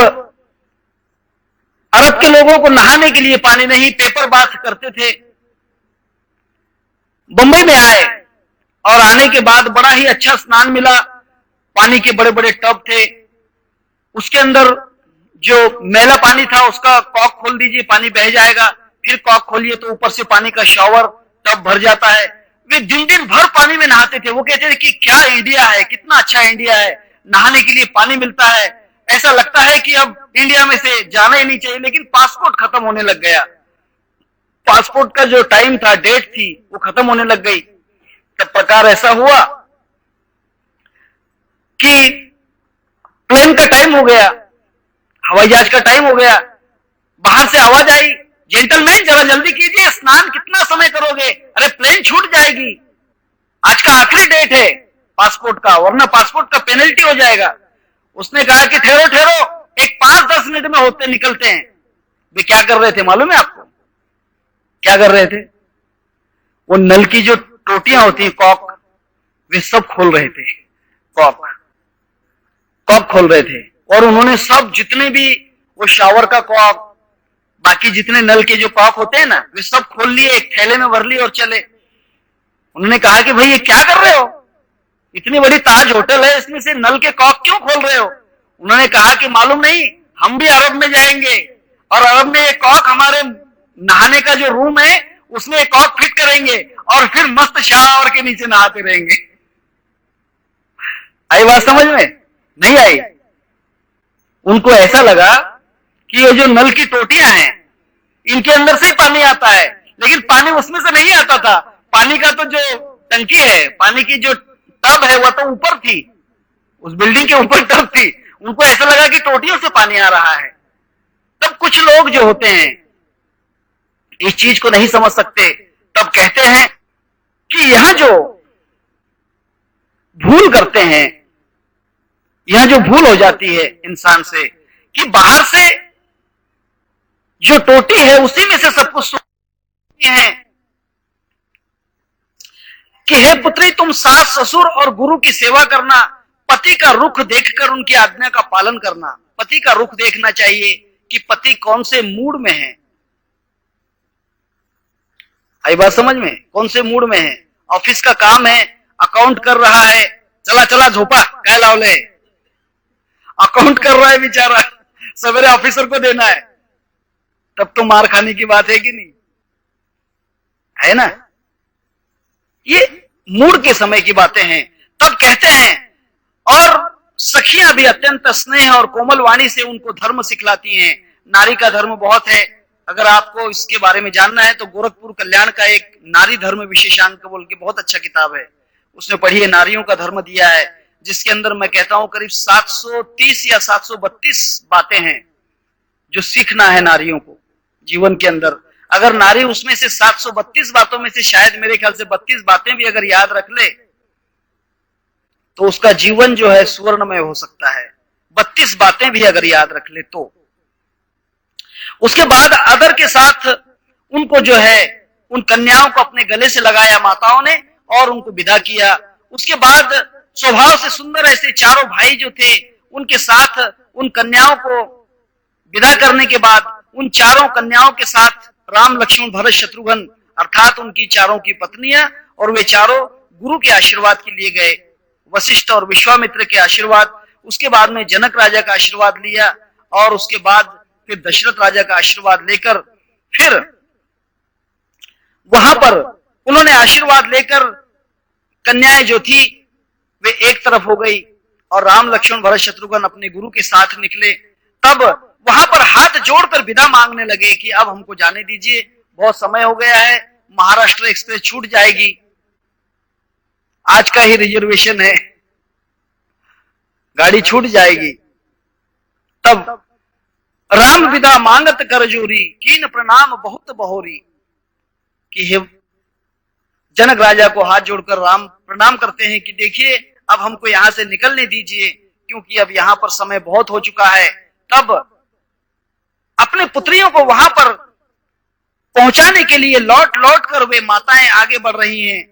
Speaker 2: अरब के लोगों को नहाने के लिए पानी नहीं, पेपर बाथ करते थे। बंबई में आए और आने के बाद बड़ा ही अच्छा स्नान मिला। पानी के बड़े बड़े टब थे, उसके अंदर जो मैला पानी था उसका कॉक खोल दीजिए, पानी बह जाएगा। फिर कॉक खोलिए तो ऊपर से पानी का शावर टब भर जाता है। वे दिन दिन भर पानी में नहाते थे। वो कहते थे कि क्या इंडिया है, कितना अच्छा इंडिया है, नहाने के लिए पानी मिलता है। ऐसा लगता है कि अब इंडिया में से जाना ही नहीं चाहिए। लेकिन पासपोर्ट खत्म होने लग गया, पासपोर्ट का जो टाइम था, डेट थी, वो खत्म होने लग गई। तब प्रकार ऐसा हुआ कि प्लेन का टाइम हो गया, हवाई जहाज का टाइम हो गया। बाहर से आवाज आई, जेंटलमैन जरा जल्दी कीजिए, स्नान कितना समय करोगे? अरे प्लेन छूट जाएगी, आज का आखिरी डेट है पासपोर्ट का, वरना पासपोर्ट का पेनल्टी हो जाएगा। उसने कहा कि ठहरो ठहरो, एक 5-10 मिनट में होते निकलते हैं। वे क्या कर रहे थे मालूम है आपको? क्या कर रहे थे? वो नल की जो टोटियां होती हैं, कॉक, वे सब खोल रहे थे। कॉक खोल रहे थे, और उन्होंने सब जितने भी वो शावर का कॉक, बाकी जितने नल के जो कॉक होते हैं ना, वे सब खोल लिए, एक थैले में भर लिए और चले। उन्होंने कहा कि भाई ये क्या कर रहे हो, इतनी बड़ी ताज होटल है, इसमें से नल के कॉक क्यों खोल रहे हो? उन्होंने कहा कि मालूम नहीं, हम भी अरब में जाएंगे और अरब में एक कॉक, हमारे नहाने का जो रूम है उसमें एक कॉक फिट करेंगे और फिर मस्त शावर के नीचे नहाते रहेंगे। आई बात समझ में? नहीं आई। उनको ऐसा लगा कि ये जो नल की टोटियां हैं, इनके अंदर से ही पानी आता है, लेकिन पानी उसमें से नहीं आता था। पानी का तो जो टंकी है, पानी की जो टब है, वह तो ऊपर थी, उस बिल्डिंग के ऊपर टब थी। उनको ऐसा लगा कि टोटियों से पानी आ रहा है। तब कुछ लोग जो होते हैं इस चीज को नहीं समझ सकते, तब कहते हैं कि यह जो भूल करते हैं, यह जो भूल हो जाती है इंसान से कि बाहर से जो टोटी है उसी में से सब कुछ हैं कि हे पुत्री, तुम सास ससुर और गुरु की सेवा करना, पति का रुख देखकर उनकी आज्ञा का पालन करना। पति का रुख देखना चाहिए कि पति कौन से मूड में है। आई बात समझ में? कौन से मूड में है? ऑफिस का काम है, अकाउंट कर रहा है, चला चला झोपा कह लावले, अकाउंट कर रहा है बेचारा, सवेरे ऑफिसर को देना है, तब तो मार खाने की बात है कि नहीं? है ना? ये मूड के समय की बातें हैं। तब कहते हैं, और सखियां भी अत्यंत स्नेह और कोमल वाणी से उनको धर्म सिखलाती हैं। नारी का धर्म बहुत है। अगर आपको इसके बारे में जानना है तो गोरखपुर कल्याण का एक नारी धर्म विशेषांक बोल के बहुत अच्छा किताब है, उसमें पढ़िए, नारियों का धर्म दिया है, जिसके अंदर मैं कहता हूं करीब 730 या 732 बातें हैं जो सीखना है नारियों को जीवन के अंदर। अगर नारी उसमें से 732 बातों में से शायद मेरे ख्याल से 32 बातें भी अगर याद रख ले तो उसका जीवन जो है सुवर्णमय हो सकता है। 32 बातें भी अगर याद रख ले तो। उसके बाद आदर के साथ उनको जो है, उन कन्याओं को अपने गले से लगाया माताओं ने और उनको विदा किया। उसके बाद स्वभाव से सुंदर ऐसे चारों भाई जो थे, उनके साथ उन कन्याओं को विदा करने के बाद उन चारों कन्याओं के साथ राम लक्ष्मण भरत शत्रुघ्न अर्थात उनकी चारों की पत्नियां और वे चारों गुरु के आशीर्वाद के लिए गए, वशिष्ठ और विश्वामित्र के आशीर्वाद। उसके बाद में जनक राजा का आशीर्वाद लिया और उसके बाद फिर दशरथ राजा का आशीर्वाद लेकर फिर वहां पर उन्होंने आशीर्वाद लेकर कन्याएं जो थी वे एक तरफ हो गई और राम लक्ष्मण भरत शत्रुघ्न अपने गुरु के साथ निकले। तब वहां पर हाथ जोड़कर विदा मांगने लगे कि अब हमको जाने दीजिए, बहुत समय हो गया है, महाराष्ट्र एक्सप्रेस छूट जाएगी, आज का ही रिजर्वेशन है, गाड़ी छूट जाएगी। तब राम विदा मांगत कर जोरी, कीन प्रणाम बहुत बहोरी, कि हे जनक राजा को हाथ जोड़कर राम प्रणाम करते हैं कि देखिए अब हमको यहां से निकलने दीजिए, क्योंकि अब यहां पर समय बहुत हो चुका है। तब अपने पुत्रियों को वहां पर पहुंचाने के लिए लौट लौट कर वे माताएं आगे बढ़ रही हैं।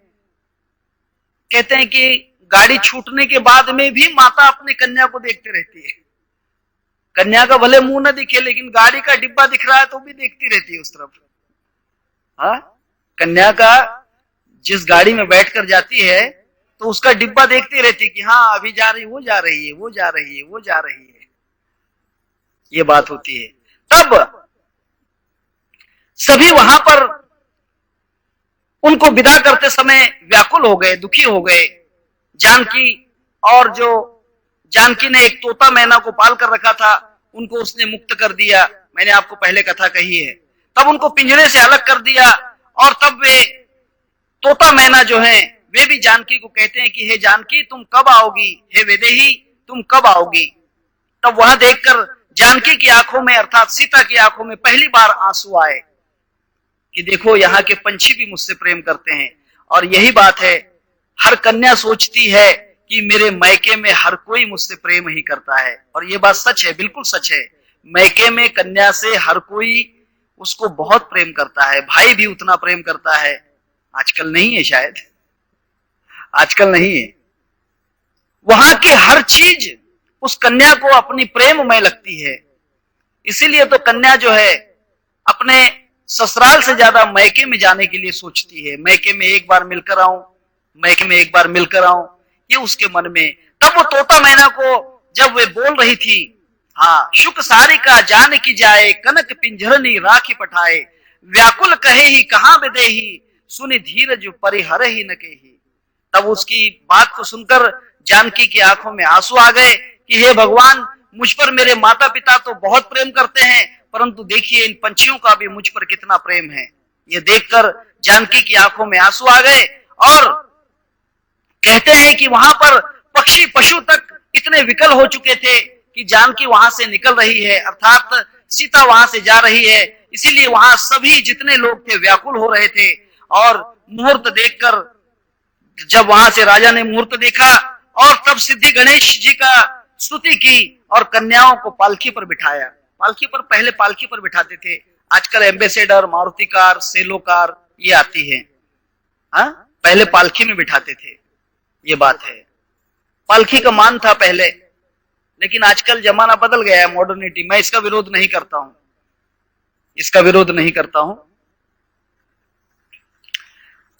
Speaker 2: कहते हैं कि गाड़ी छूटने के बाद में भी माता अपने कन्या को देखते रहती है। कन्या का भले मुंह न दिखे लेकिन गाड़ी का डिब्बा दिख रहा है तो भी देखती रहती है उस तरफ। हाँ, कन्या का जिस गाड़ी में बैठकर जाती है तो उसका डिब्बा देखती रहती है कि हाँ अभी जा रही, वो जा रही है, वो जा रही है, वो जा रही है, ये बात होती है। तब सभी वहां पर उनको विदा करते समय व्याकुल हो गए, दुखी हो गए। जानकी और जो जानकी ने एक तोता मैना को पाल कर रखा था उनको उसने मुक्त कर दिया, मैंने आपको पहले कथा कही है। तब उनको पिंजरे से अलग कर दिया और तब वे तोता मैना जो हैं वे भी जानकी को कहते हैं कि हे जानकी तुम कब आओगी, हे वैदेही तुम कब आओगी। तब वहां देखकर जानकी की आंखों में अर्थात सीता की आंखों में पहली बार आंसू आए कि देखो यहाँ के पंछी भी मुझसे प्रेम करते हैं। और यही बात है, हर कन्या सोचती है कि मेरे मैके में हर कोई मुझसे प्रेम ही करता है, और ये बात सच है, बिल्कुल सच है। मैके में कन्या से हर कोई उसको बहुत प्रेम करता है, भाई भी उतना प्रेम करता है। आजकल नहीं है, शायद आजकल नहीं है। वहां की हर चीज उस कन्या को अपनी प्रेममय लगती है। इसीलिए तो कन्या जो है अपने ससुराल से ज्यादा मैके में जाने के लिए सोचती है। मैके में एक बार मिलकर आऊं, मैके में एक बार मिलकर आऊं, ये उसके मन में। तब वो तोता मैना को जब वे बोल रही थी, हाँ शुक सारी का जान की जाए, कनक पिंजरनी राखी पठाए, व्याकुल कहे ही कहां विदेही, सुनि धीरज परिहर ही न केही। तब उसकी बात को सुनकर जानकी की आंखों में आंसू आ गए कि हे भगवान, मुझ पर मेरे माता पिता तो बहुत प्रेम करते हैं, परंतु देखिए इन पंछियों का भी मुझ पर कितना प्रेम है। ये देखकर जानकी की आंखों में आंसू आ गए और कहते हैं कि वहां पर पक्षी पशु तक इतने विकल हो चुके थे कि जानकी वहां से निकल रही है, अर्थात सीता वहां से जा रही है। इसीलिए वहां सभी जितने लोग थे व्याकुल हो रहे थे। और मुहूर्त देखकर जब वहां से राजा ने मुहूर्त देखा और तब सिद्धि गणेश जी का स्तुति की और कन्याओं को पालकी पर बिठाया। पालकी पर, पहले पालकी पर बिठाते थे, आजकल एम्बेसडर, मारुति कार, सेलो कार, ये आती है। हाँ, पहले पालकी में बिठाते थे, ये बात है। पालकी का मान था पहले, लेकिन आजकल जमाना बदल गया है, मॉडर्निटी। मैं इसका विरोध नहीं करता हूं, इसका विरोध नहीं करता हूं।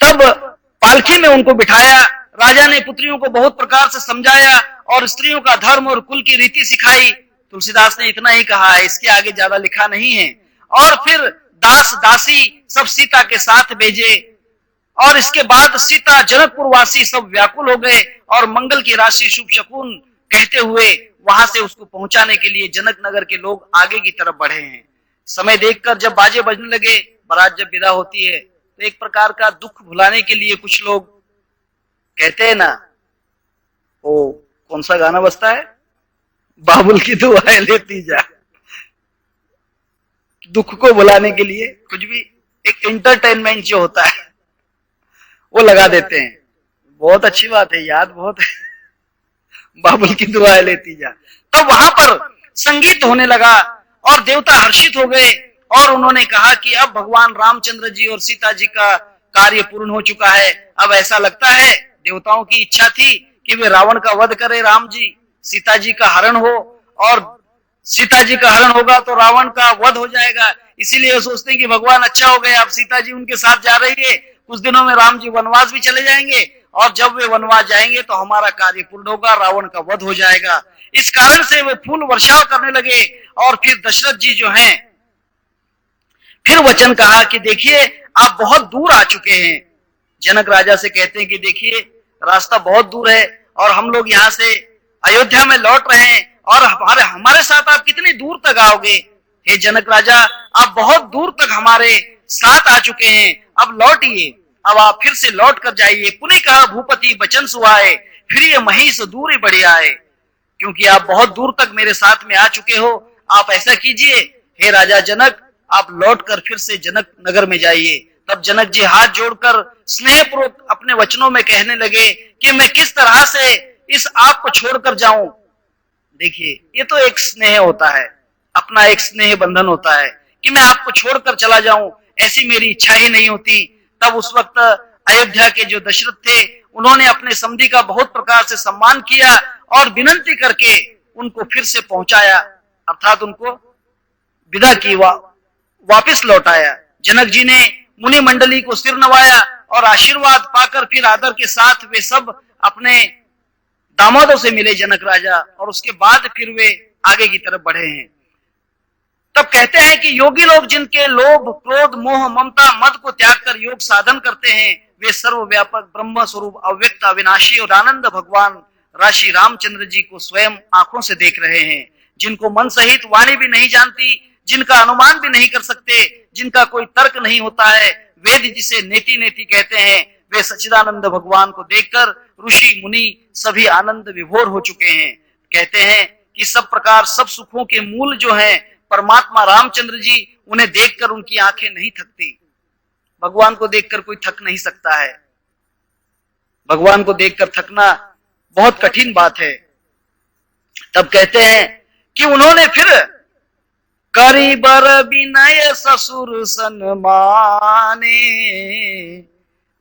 Speaker 2: तब पालकी में उनको बिठाया, राजा ने पुत्रियों को बहुत प्रकार से समझाया और स्त्रियों का धर्म और कुल की रीति सिखाई। तुलसीदास ने इतना ही कहा है, इसके आगे ज्यादा लिखा नहीं है। और फिर दास दासी सब सीता के साथ भेजे, और इसके बाद सीता जनकपुर वासी सब व्याकुल हो गए और मंगल की राशि शुभ शकुन कहते हुए वहां से उसको पहुंचाने के लिए जनक नगर के लोग आगे की तरफ बढ़े हैं। समय देखकर जब बाजे बजने लगे, बारात जब विदा होती है, तो एक प्रकार का दुख भुलाने के लिए कुछ लोग कहते हैं ना, वो कौन सा गाना बजता है, बाबुल की दुआएं लेती जा। दुख को भुलाने के लिए कुछ भी एक एंटरटेनमेंट जो होता है वो लगा देते हैं। बहुत अच्छी बात है, याद बहुत है, बाबुल की दुआएं लेती जा। तो वहां पर संगीत होने लगा और देवता हर्षित हो गए और उन्होंने कहा कि अब भगवान रामचंद्र जी और सीता जी का कार्य पूर्ण हो चुका है। अब ऐसा लगता है देवताओं की इच्छा थी कि वे रावण का वध करे, राम जी, सीता जी का हरण हो, और सीता जी का हरण होगा तो रावण का वध हो जाएगा। इसीलिए सोचते हैं कि भगवान अच्छा हो गया, अब सीता जी उनके साथ जा रही है, कुछ दिनों में राम जी वनवास भी चले जाएंगे, और जब वे वनवास जाएंगे तो हमारा कार्य पूर्ण होगा, रावण का वध हो जाएगा। इस कारण से वे फूल वर्षाव करने लगे। और फिर दशरथ जी जो हैं, फिर वचन कहा कि देखिए आप बहुत दूर आ चुके हैं। जनक राजा से कहते हैं कि देखिए रास्ता बहुत दूर है और हम लोग यहाँ से अयोध्या में लौट रहे हैं, और हमारे साथ आप कितनी दूर तक आओगे। हे जनक राजा, आप बहुत दूर तक हमारे साथ आ चुके हैं, अब लौटिए, अब आप फिर से लौट कर जाइए। पुनः कहा भूपति बचन सुहाए, फिर ये महिष दूर बढ़ आए। क्योंकि आप बहुत दूर तक मेरे साथ में आ चुके हो, आप ऐसा कीजिए हे राजा जनक, आप लौट कर फिर से जनक नगर में जाइए। तब जनक जी हाथ जोड़कर स्नेहपूर्वक अपने वचनों में कहने लगे कि मैं किस तरह से इस आप को छोड़कर जाऊं। देखिए ये तो एक स्नेह होता है, अपना एक स्नेह बंधन होता है कि मैं आपको छोड़कर चला जाऊं, ऐसी मेरी इच्छा ही नहीं होती। तब उस वक्त अयोध्या के जो दशरथ थे उन्होंने अपने समधी का बहुत प्रकार से सम्मान किया और विनंती करके उनको फिर से पहुंचाया, अर्थात उनको विदा की, वापिस लौटाया। जनक जी ने मुनि मंडली को सिर नवाया और आशीर्वाद पाकर फिर आदर के साथ वे सब अपने दामादों से मिले जनक राजा, और उसके बाद फिर वे आगे की तरफ बढ़े हैं। तब कहते हैं कि योगी लोग जिनके लोभ क्रोध मोह ममता मद को त्याग कर योग साधन करते हैं, वे सर्वव्यापक ब्रह्म स्वरूप अव्यक्त अविनाशी और आनंद भगवान राशि रामचंद्र जी को स्वयं आंखों से देख रहे हैं। जिनको मन सहित वाणी भी नहीं जानती, जिनका अनुमान भी नहीं कर सकते, जिनका कोई तर्क नहीं होता है, वेद जिसे नेति नेति कहते हैं, वे सच्चिदानंद भगवान को देखकर ऋषि मुनि सभी आनंद विभोर हो चुके हैं। कहते हैं कि सब प्रकार सब सुखों के मूल जो हैं परमात्मा रामचंद्र जी, उन्हें देखकर उनकी आंखें नहीं थकती। भगवान को देखकर कोई थक नहीं सकता है, भगवान को देखकर थकना बहुत कठिन बात है। तब कहते हैं कि उन्होंने फिर करी बर विनय ससुर सन्माने,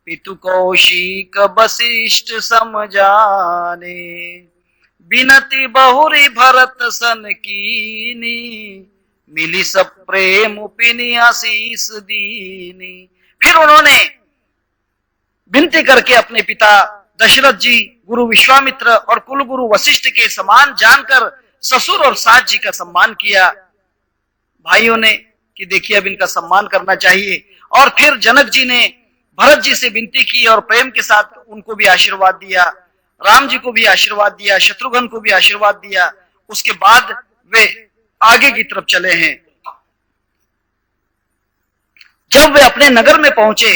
Speaker 2: पितु कौशिक वशिष्ठ समझाने, बिनती बहुरी भरत सन कीनी, मिली सब प्रेम पिनी आशीष दीनी। फिर उन्होंने विनती करके अपने पिता दशरथ जी, गुरु विश्वामित्र और कुल गुरु वशिष्ठ के समान जानकर ससुर और सास जी का सम्मान किया। भाइयों ने कि देखिए अब इनका सम्मान करना चाहिए। और फिर जनक जी ने भरत जी से विनती की और प्रेम के साथ उनको भी आशीर्वाद दिया, राम जी को भी आशीर्वाद दिया, शत्रुघ्न को भी आशीर्वाद दिया। उसके बाद वे आगे की तरफ चले हैं। जब वे अपने नगर में पहुंचे,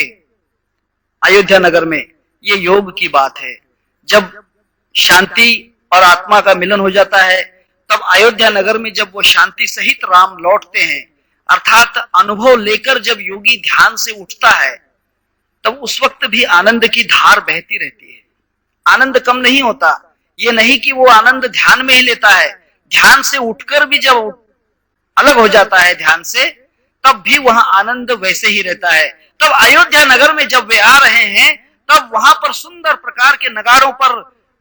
Speaker 2: अयोध्या नगर में, ये योग की बात है। जब शांति और आत्मा का मिलन हो जाता है, तब अयोध्या नगर में जब वो शांति सहित राम लौटते हैं, अर्थात अनुभव लेकर जब योगी ध्यान से उठता है, तब उस वक्त भी आनंद की धार बहती रहती है। आनंद कम नहीं होता। ये नहीं कि वो आनंद ध्यान में ही लेता है, ध्यान से उठकर भी जब अलग हो जाता है ध्यान से, तब भी वह आनंद वैसे ही रहता है। तब अयोध्या नगर में जब वे आ रहे हैं तब वहां पर सुंदर प्रकार के नगाड़ों पर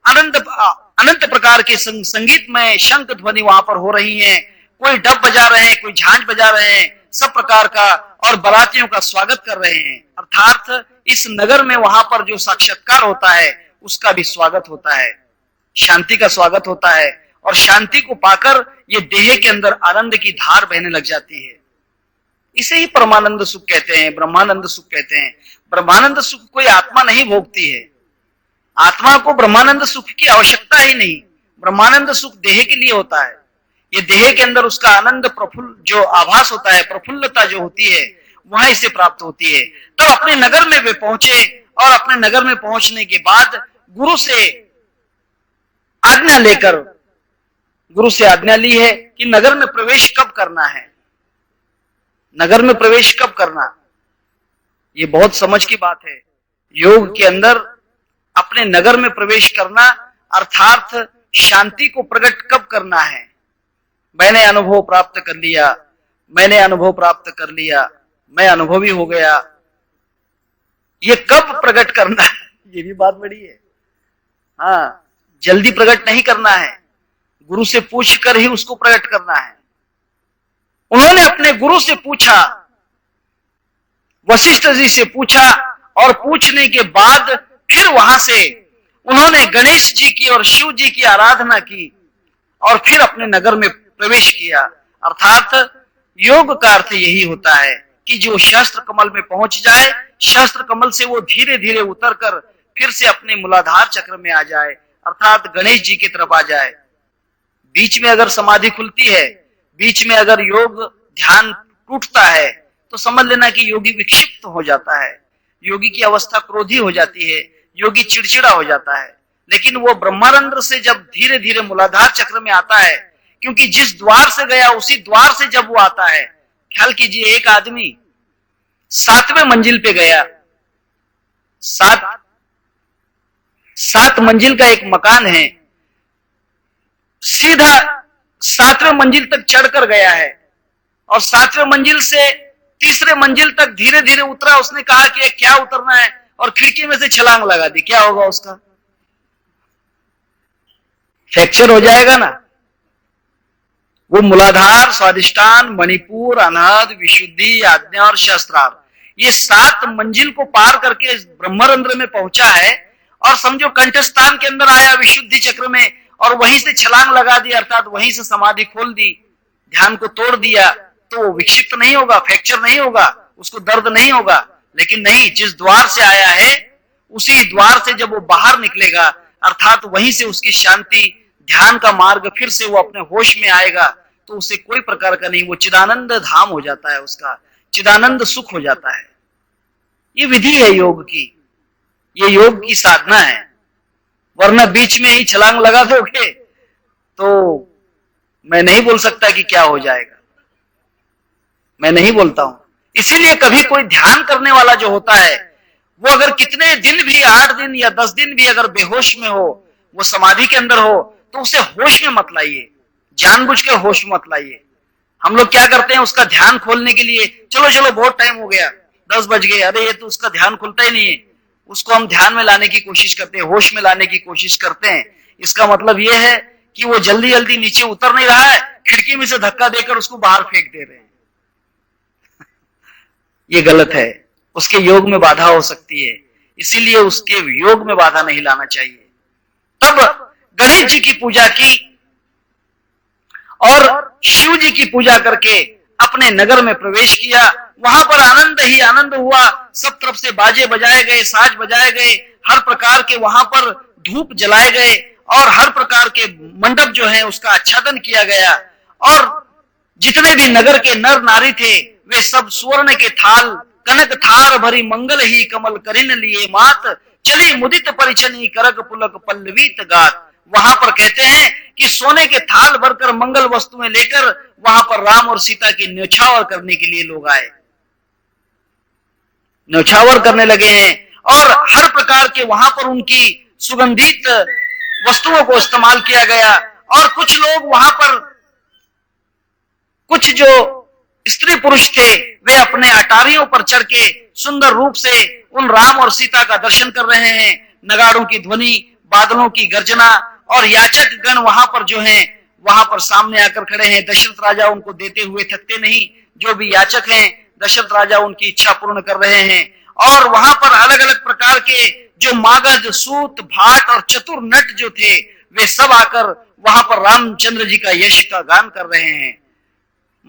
Speaker 2: अनंत प्रकार के संगीत में शंख ध्वनि वहां पर हो रही है। कोई डब बजा रहे हैं, कोई झांझ बजा रहे हैं, सब प्रकार का, और बारातियों का स्वागत कर रहे हैं। अर्थात इस नगर में वहां पर जो साक्षात्कार होता है उसका भी स्वागत होता है, शांति का स्वागत होता है, और शांति को पाकर ये देह के अंदर आनंद की धार बहने लग जाती है। इसे ही परमानंद सुख कहते हैं, ब्रह्मानंद सुख कहते हैं। ब्रह्मानंद सुख कोई आत्मा नहीं भोगती है, आत्मा को ब्रह्मानंद सुख की आवश्यकता ही नहीं। ब्रह्मानंद सुख देह के लिए होता है। ये देह के अंदर उसका आनंद प्रफुल्ल जो आभास होता है, प्रफुल्लता जो होती है, वहां इसे प्राप्त होती है। तो अपने नगर में वे पहुंचे, और अपने नगर में पहुंचने के बाद गुरु से आज्ञा लेकर, गुरु से आज्ञा ली है कि नगर में प्रवेश कब करना है, नगर में प्रवेश कब करना। ये बहुत समझ की बात है। योग के अंदर अपने नगर में प्रवेश करना अर्थात शांति को प्रकट कब करना है। मैंने अनुभव प्राप्त कर लिया, मैंने अनुभव प्राप्त कर लिया, मैं अनुभवी हो गया, ये कब प्रकट करना है, ये भी बात बड़ी है। हाँ, जल्दी प्रकट नहीं करना है, गुरु से पूछ कर ही उसको प्रकट करना है। उन्होंने अपने गुरु से पूछा, वशिष्ठ जी से पूछा, और पूछने के बाद फिर वहां से उन्होंने गणेश जी की और शिव जी की आराधना की, और फिर अपने नगर में प्रवेश किया। अर्थात योग का अर्थ यही होता है कि जो शस्त्र कमल में पहुंच जाए, शस्त्र कमल से वो धीरे धीरे उतर कर फिर से अपने मूलाधार चक्र में आ जाए, अर्थात गणेश जी की तरफ आ जाए। बीच में अगर समाधि खुलती है, बीच में अगर योग ध्यान टूटता है, तो समझ लेना कि योगी विक्षिप्त हो जाता है, योगी की अवस्था क्रोधी हो जाती है, योगी चिड़चिड़ा हो जाता है। लेकिन वो ब्रह्मानंद से जब धीरे धीरे मूलाधार चक्र में आता है, क्योंकि जिस द्वार से गया उसी द्वार से जब वो आता है, ख्याल कीजिए एक आदमी 7वें मंजिल पे गया, सात मंजिल का एक मकान है, सीधा 7वें मंजिल तक चढ़कर गया है, और 7वें मंजिल से 3रे मंजिल तक धीरे धीरे उतरा। उसने कहा कि क्या उतरना है, और खिड़की में से छलांग लगा दी, क्या होगा उसका? फ्रैक्चर हो जाएगा ना। वो मूलाधार, स्वादिष्टान, मणिपुर, अनाहत, विशुद्धि, आज्ञा और शस्त्रार्थ, ये 7 मंजिल को पार करके ब्रह्मरंध्र में पहुंचा है, और समझो कंठस्थान के अंदर आया विशुद्धि चक्र में, और वहीं से छलांग लगा दी, अर्थात वहीं से समाधि खोल दी, ध्यान को तोड़ दिया। तो वो विक्षिप्त नहीं होगा, फ्रैक्चर नहीं होगा, उसको दर्द नहीं होगा। लेकिन नहीं, जिस द्वार से आया है उसी द्वार से जब वो बाहर निकलेगा, अर्थात वहीं से उसकी शांति, ध्यान का मार्ग, फिर से वो अपने होश में आएगा, तो उसे कोई प्रकार का नहीं, वो चिदानंद धाम हो जाता है, उसका चिदानंद सुख हो जाता है। ये विधि है योग की, ये योग की साधना है। वरना बीच में ही छलांग लगा दोगे तो मैं नहीं बोल सकता कि क्या हो जाएगा, मैं नहीं बोलता हूं। इसीलिए कभी कोई ध्यान करने वाला जो होता है, वो अगर कितने दिन भी, 8 दिन या 10 दिन भी अगर बेहोश में हो, वो समाधि के अंदर हो, तो उसे होश में मत लाइए, जानबूझ के होश में मत लाइए। हम लोग क्या करते हैं, उसका ध्यान खोलने के लिए, चलो चलो बहुत टाइम हो गया, 10 बज गए, अरे ये तो उसका ध्यान खुलता ही नहीं है, उसको हम ध्यान में लाने की कोशिश करते हैं, होश में लाने की कोशिश करते हैं। इसका मतलब यह है कि वो जल्दी जल्दी नीचे उतर नहीं रहा है, खिड़की में से धक्का देकर उसको बाहर फेंक दे रहे हैं। ये गलत है, उसके योग में बाधा हो सकती है, इसीलिए उसके योग में बाधा नहीं लाना चाहिए। तब गणेश जी की पूजा की और शिव जी की पूजा करके अपने नगर में प्रवेश किया। वहां पर आनंद ही आनंद हुआ, सब तरफ से बाजे बजाए गए, साज बजाए गए, हर प्रकार के वहां पर धूप जलाए गए, और हर प्रकार के मंडप जो है उसका आच्छादन किया गया। और जितने भी नगर के नर नारी थे, वे सब स्वर्ण के थाल, कनक थार भरी मंगल ही कमल करिन लिए मात, चली मुदित परिचनी करक पुलक पल्लवीत गात। वहां पर कहते हैं कि सोने के थाल भरकर मंगल वस्तुएं लेकर वहां पर राम और सीता की न्योछावर करने के लिए लोग आए, न्योछावर करने लगे हैं, और हर प्रकार के वहां पर उनकी सुगंधित वस्तुओं को इस्तेमाल किया गया। और कुछ लोग वहां पर, कुछ जो स्त्री पुरुष थे, वे अपने अटारियों पर चढ़ के सुंदर रूप से उन राम और सीता का दर्शन कर रहे हैं। नगाड़ों की ध्वनि, बादलों की गर्जना और याचक गण वहां पर जो हैं, वहां पर सामने आकर खड़े हैं। दशरथ राजा उनको देते हुए थकते नहीं। जो भी याचक हैं, दशरथ राजा उनकी इच्छा पूर्ण कर रहे हैं। और वहां पर अलग अलग प्रकार के जो मागध, सूत, भाट और चतुर नट जो थे, वे सब आकर वहां पर रामचंद्र जी का यश का गान कर रहे हैं।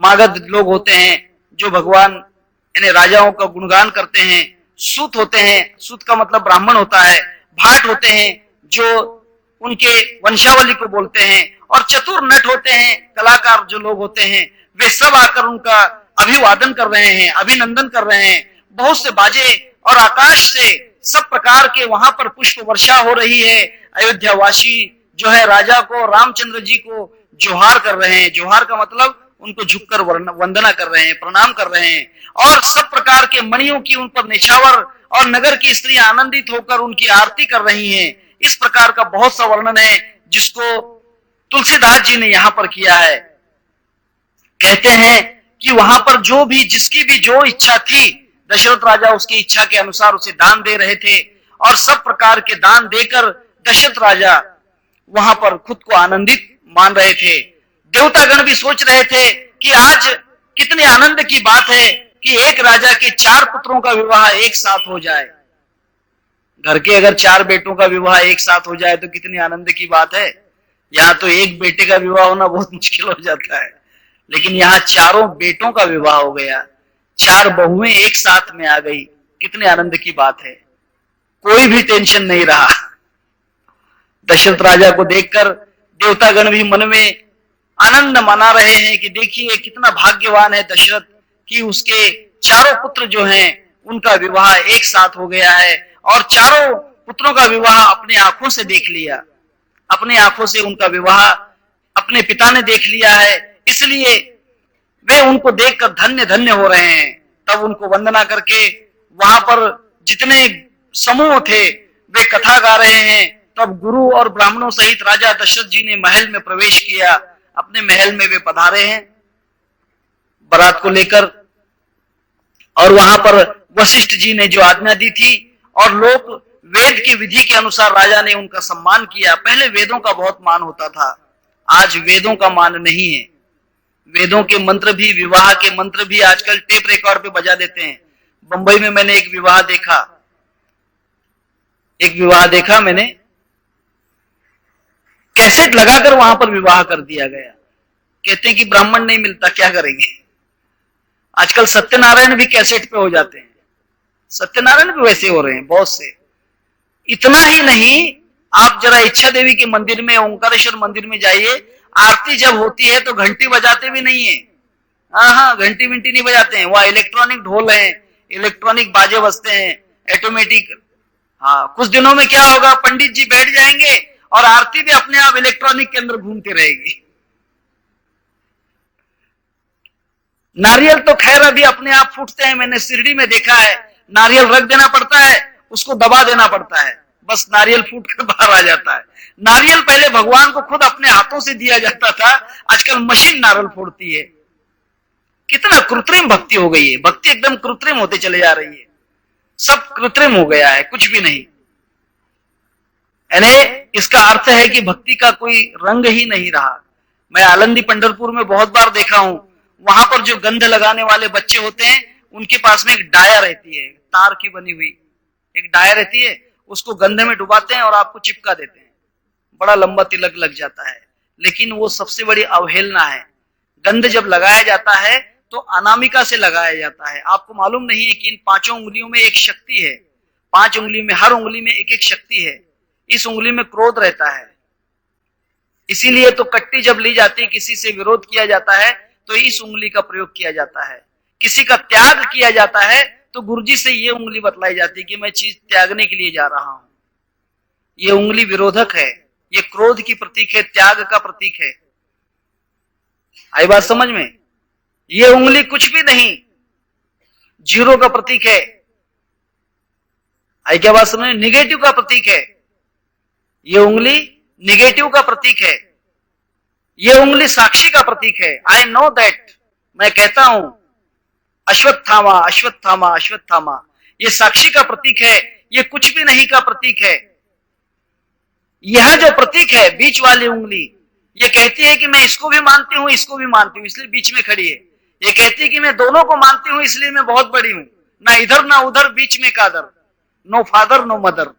Speaker 2: मागध लोग होते हैं जो भगवान यानी राजाओं का गुणगान करते हैं। सूत होते हैं, सूत का मतलब ब्राह्मण होता है। भाट होते हैं जो उनके वंशावली को बोलते हैं। और चतुर नट होते हैं, कलाकार जो लोग होते हैं, वे सब आकर उनका अभिवादन कर रहे हैं, अभिनंदन कर रहे हैं। बहुत से बाजे और आकाश से सब प्रकार के वहां पर पुष्प वर्षा हो रही है। अयोध्यावासी जो है राजा को, रामचंद्र जी को जोहार कर रहे हैं। जोहार का मतलब उनको झुककर वंदना कर रहे हैं, प्रणाम कर रहे हैं। और सब प्रकार के मणियों की उन पर निछावर और नगर की स्त्रियां आनंदित होकर उनकी आरती कर रही हैं। इस प्रकार का बहुत सा वर्णन है जिसको तुलसीदास जी ने यहां पर किया है। कहते हैं कि वहां पर जो भी जिसकी भी जो इच्छा थी, दशरथ राजा उसकी इच्छा के अनुसार उसे दान दे रहे थे। और सब प्रकार के दान देकर दशरथ राजा वहां पर खुद को आनंदित मान रहे थे। देवतागण भी सोच रहे थे कि आज कितने आनंद की बात है कि एक राजा के 4 पुत्रों का विवाह एक साथ हो जाए। घर के अगर 4 बेटों का विवाह एक साथ हो जाए तो कितनी आनंद की बात है। यहाँ तो एक बेटे का विवाह होना बहुत मुश्किल हो जाता है, लेकिन यहाँ 4 बेटों का विवाह हो गया, 4 बहुएं एक साथ में आ गई। कितने आनंद की बात है, कोई भी टेंशन नहीं रहा। दशरथ राजा को देखकर देवतागण भी मन में आनंद मना रहे हैं कि देखिए कितना भाग्यवान है दशरथ कि उसके 4 पुत्र जो हैं उनका विवाह एक साथ हो गया है। और 4 पुत्रों का विवाह अपने आंखों से देख लिया, अपने आंखों से उनका विवाह अपने पिता ने देख लिया है, इसलिए वे उनको देखकर धन्य धन्य हो रहे हैं। तब उनको वंदना करके वहां पर जितने समूह थे वे कथा गा रहे हैं। तब गुरु और ब्राह्मणों सहित राजा दशरथ जी ने महल में प्रवेश किया। अपने महल में वे पधारे हैं बारात को लेकर। और वहां पर वशिष्ठ जी ने जो आज्ञा दी थी और लोग वेद की विधि के अनुसार राजा ने उनका सम्मान किया। पहले वेदों का बहुत मान होता था, आज वेदों का मान नहीं है। वेदों के मंत्र भी, विवाह के मंत्र भी आजकल टेप रिकॉर्ड पे बजा देते हैं। बंबई में मैंने एक विवाह देखा मैंने, कैसेट लगाकर वहां पर विवाह कर दिया गया। कहते हैं कि ब्राह्मण नहीं मिलता, क्या करेंगे। आजकल सत्यनारायण भी कैसेट पे हो जाते हैं, सत्यनारायण भी वैसे हो रहे हैं बहुत से। इतना ही नहीं, आप जरा इच्छा देवी के मंदिर में, ओंकारेश्वर मंदिर में जाइए, आरती जब होती है तो घंटी बजाते भी नहीं है। हाँ, घंटी विंटी नहीं बजाते हैं, वहां इलेक्ट्रॉनिक ढोल है, इलेक्ट्रॉनिक बाजे बजते हैं, ऑटोमेटिक। हाँ, कुछ दिनों में क्या होगा, पंडित जी बैठ जाएंगे और आरती भी अपने आप इलेक्ट्रॉनिक के अंदर घूमती रहेगी। नारियल तो खैर अभी अपने आप फूटते हैं, मैंने शिरडी में देखा है। नारियल रख देना पड़ता है, उसको दबा देना पड़ता है, बस नारियल फूट कर बाहर आ जाता है। नारियल पहले भगवान को खुद अपने हाथों से दिया जाता था, आजकल मशीन नारियल फोड़ती है। कितना कृत्रिम भक्ति हो गई है, भक्ति एकदम कृत्रिम होते चले जा रही है, सब कृत्रिम हो गया है, कुछ भी नहीं। यानी इसका अर्थ है कि भक्ति का कोई रंग ही नहीं रहा। मैं आलंदी पंढरपुर में बहुत बार देखा हूं, वहां पर जो गंध लगाने वाले बच्चे होते हैं उनके पास में एक डाया रहती है, तार की बनी हुई एक डाया रहती है, उसको गंध में डुबाते हैं और आपको चिपका देते हैं। बड़ा लंबा तिलक लग जाता है, लेकिन वो सबसे बड़ी अवहेलना है। गंध जब लगाया जाता है तो अनामिका से लगाया जाता है। आपको मालूम नहीं है कि इन 5 उंगलियों में एक शक्ति है, 5 उंगली में, हर उंगली में एक एक शक्ति है। इस उंगली में क्रोध रहता है, इसीलिए तो कट्टी जब ली जाती है, किसी से विरोध किया जाता है तो इस उंगली का प्रयोग किया जाता है। किसी का त्याग किया जाता है तो गुरुजी से ये उंगली बतलाई जाती है कि मैं चीज त्यागने के लिए जा रहा हूं। ये उंगली विरोधक है, ये क्रोध की प्रतीक है, त्याग का प्रतीक है। आई बात समझ में? ये उंगली कुछ भी नहीं, जीरो का प्रतीक है। आई क्या बात समझ में? निगेटिव का प्रतीक है ये उंगली, निगेटिव का प्रतीक है। ये उंगली साक्षी का प्रतीक है। आई नो दैट, मैं कहता हूं अश्वत्थामा अश्वत्थामा अश्वत्थामा, ये साक्षी का प्रतीक है, ये कुछ भी नहीं का प्रतीक है। यह जो प्रतीक है बीच वाली उंगली, ये कहती है कि मैं इसको भी मानती हूं, इसको भी मानती हूं, इसलिए बीच में खड़ी है। ये कहती है कि मैं दोनों को मानती हूं, इसलिए मैं बहुत बड़ी हूं, ना इधर ना उधर, बीच में कादर, नो फादर नो मदर।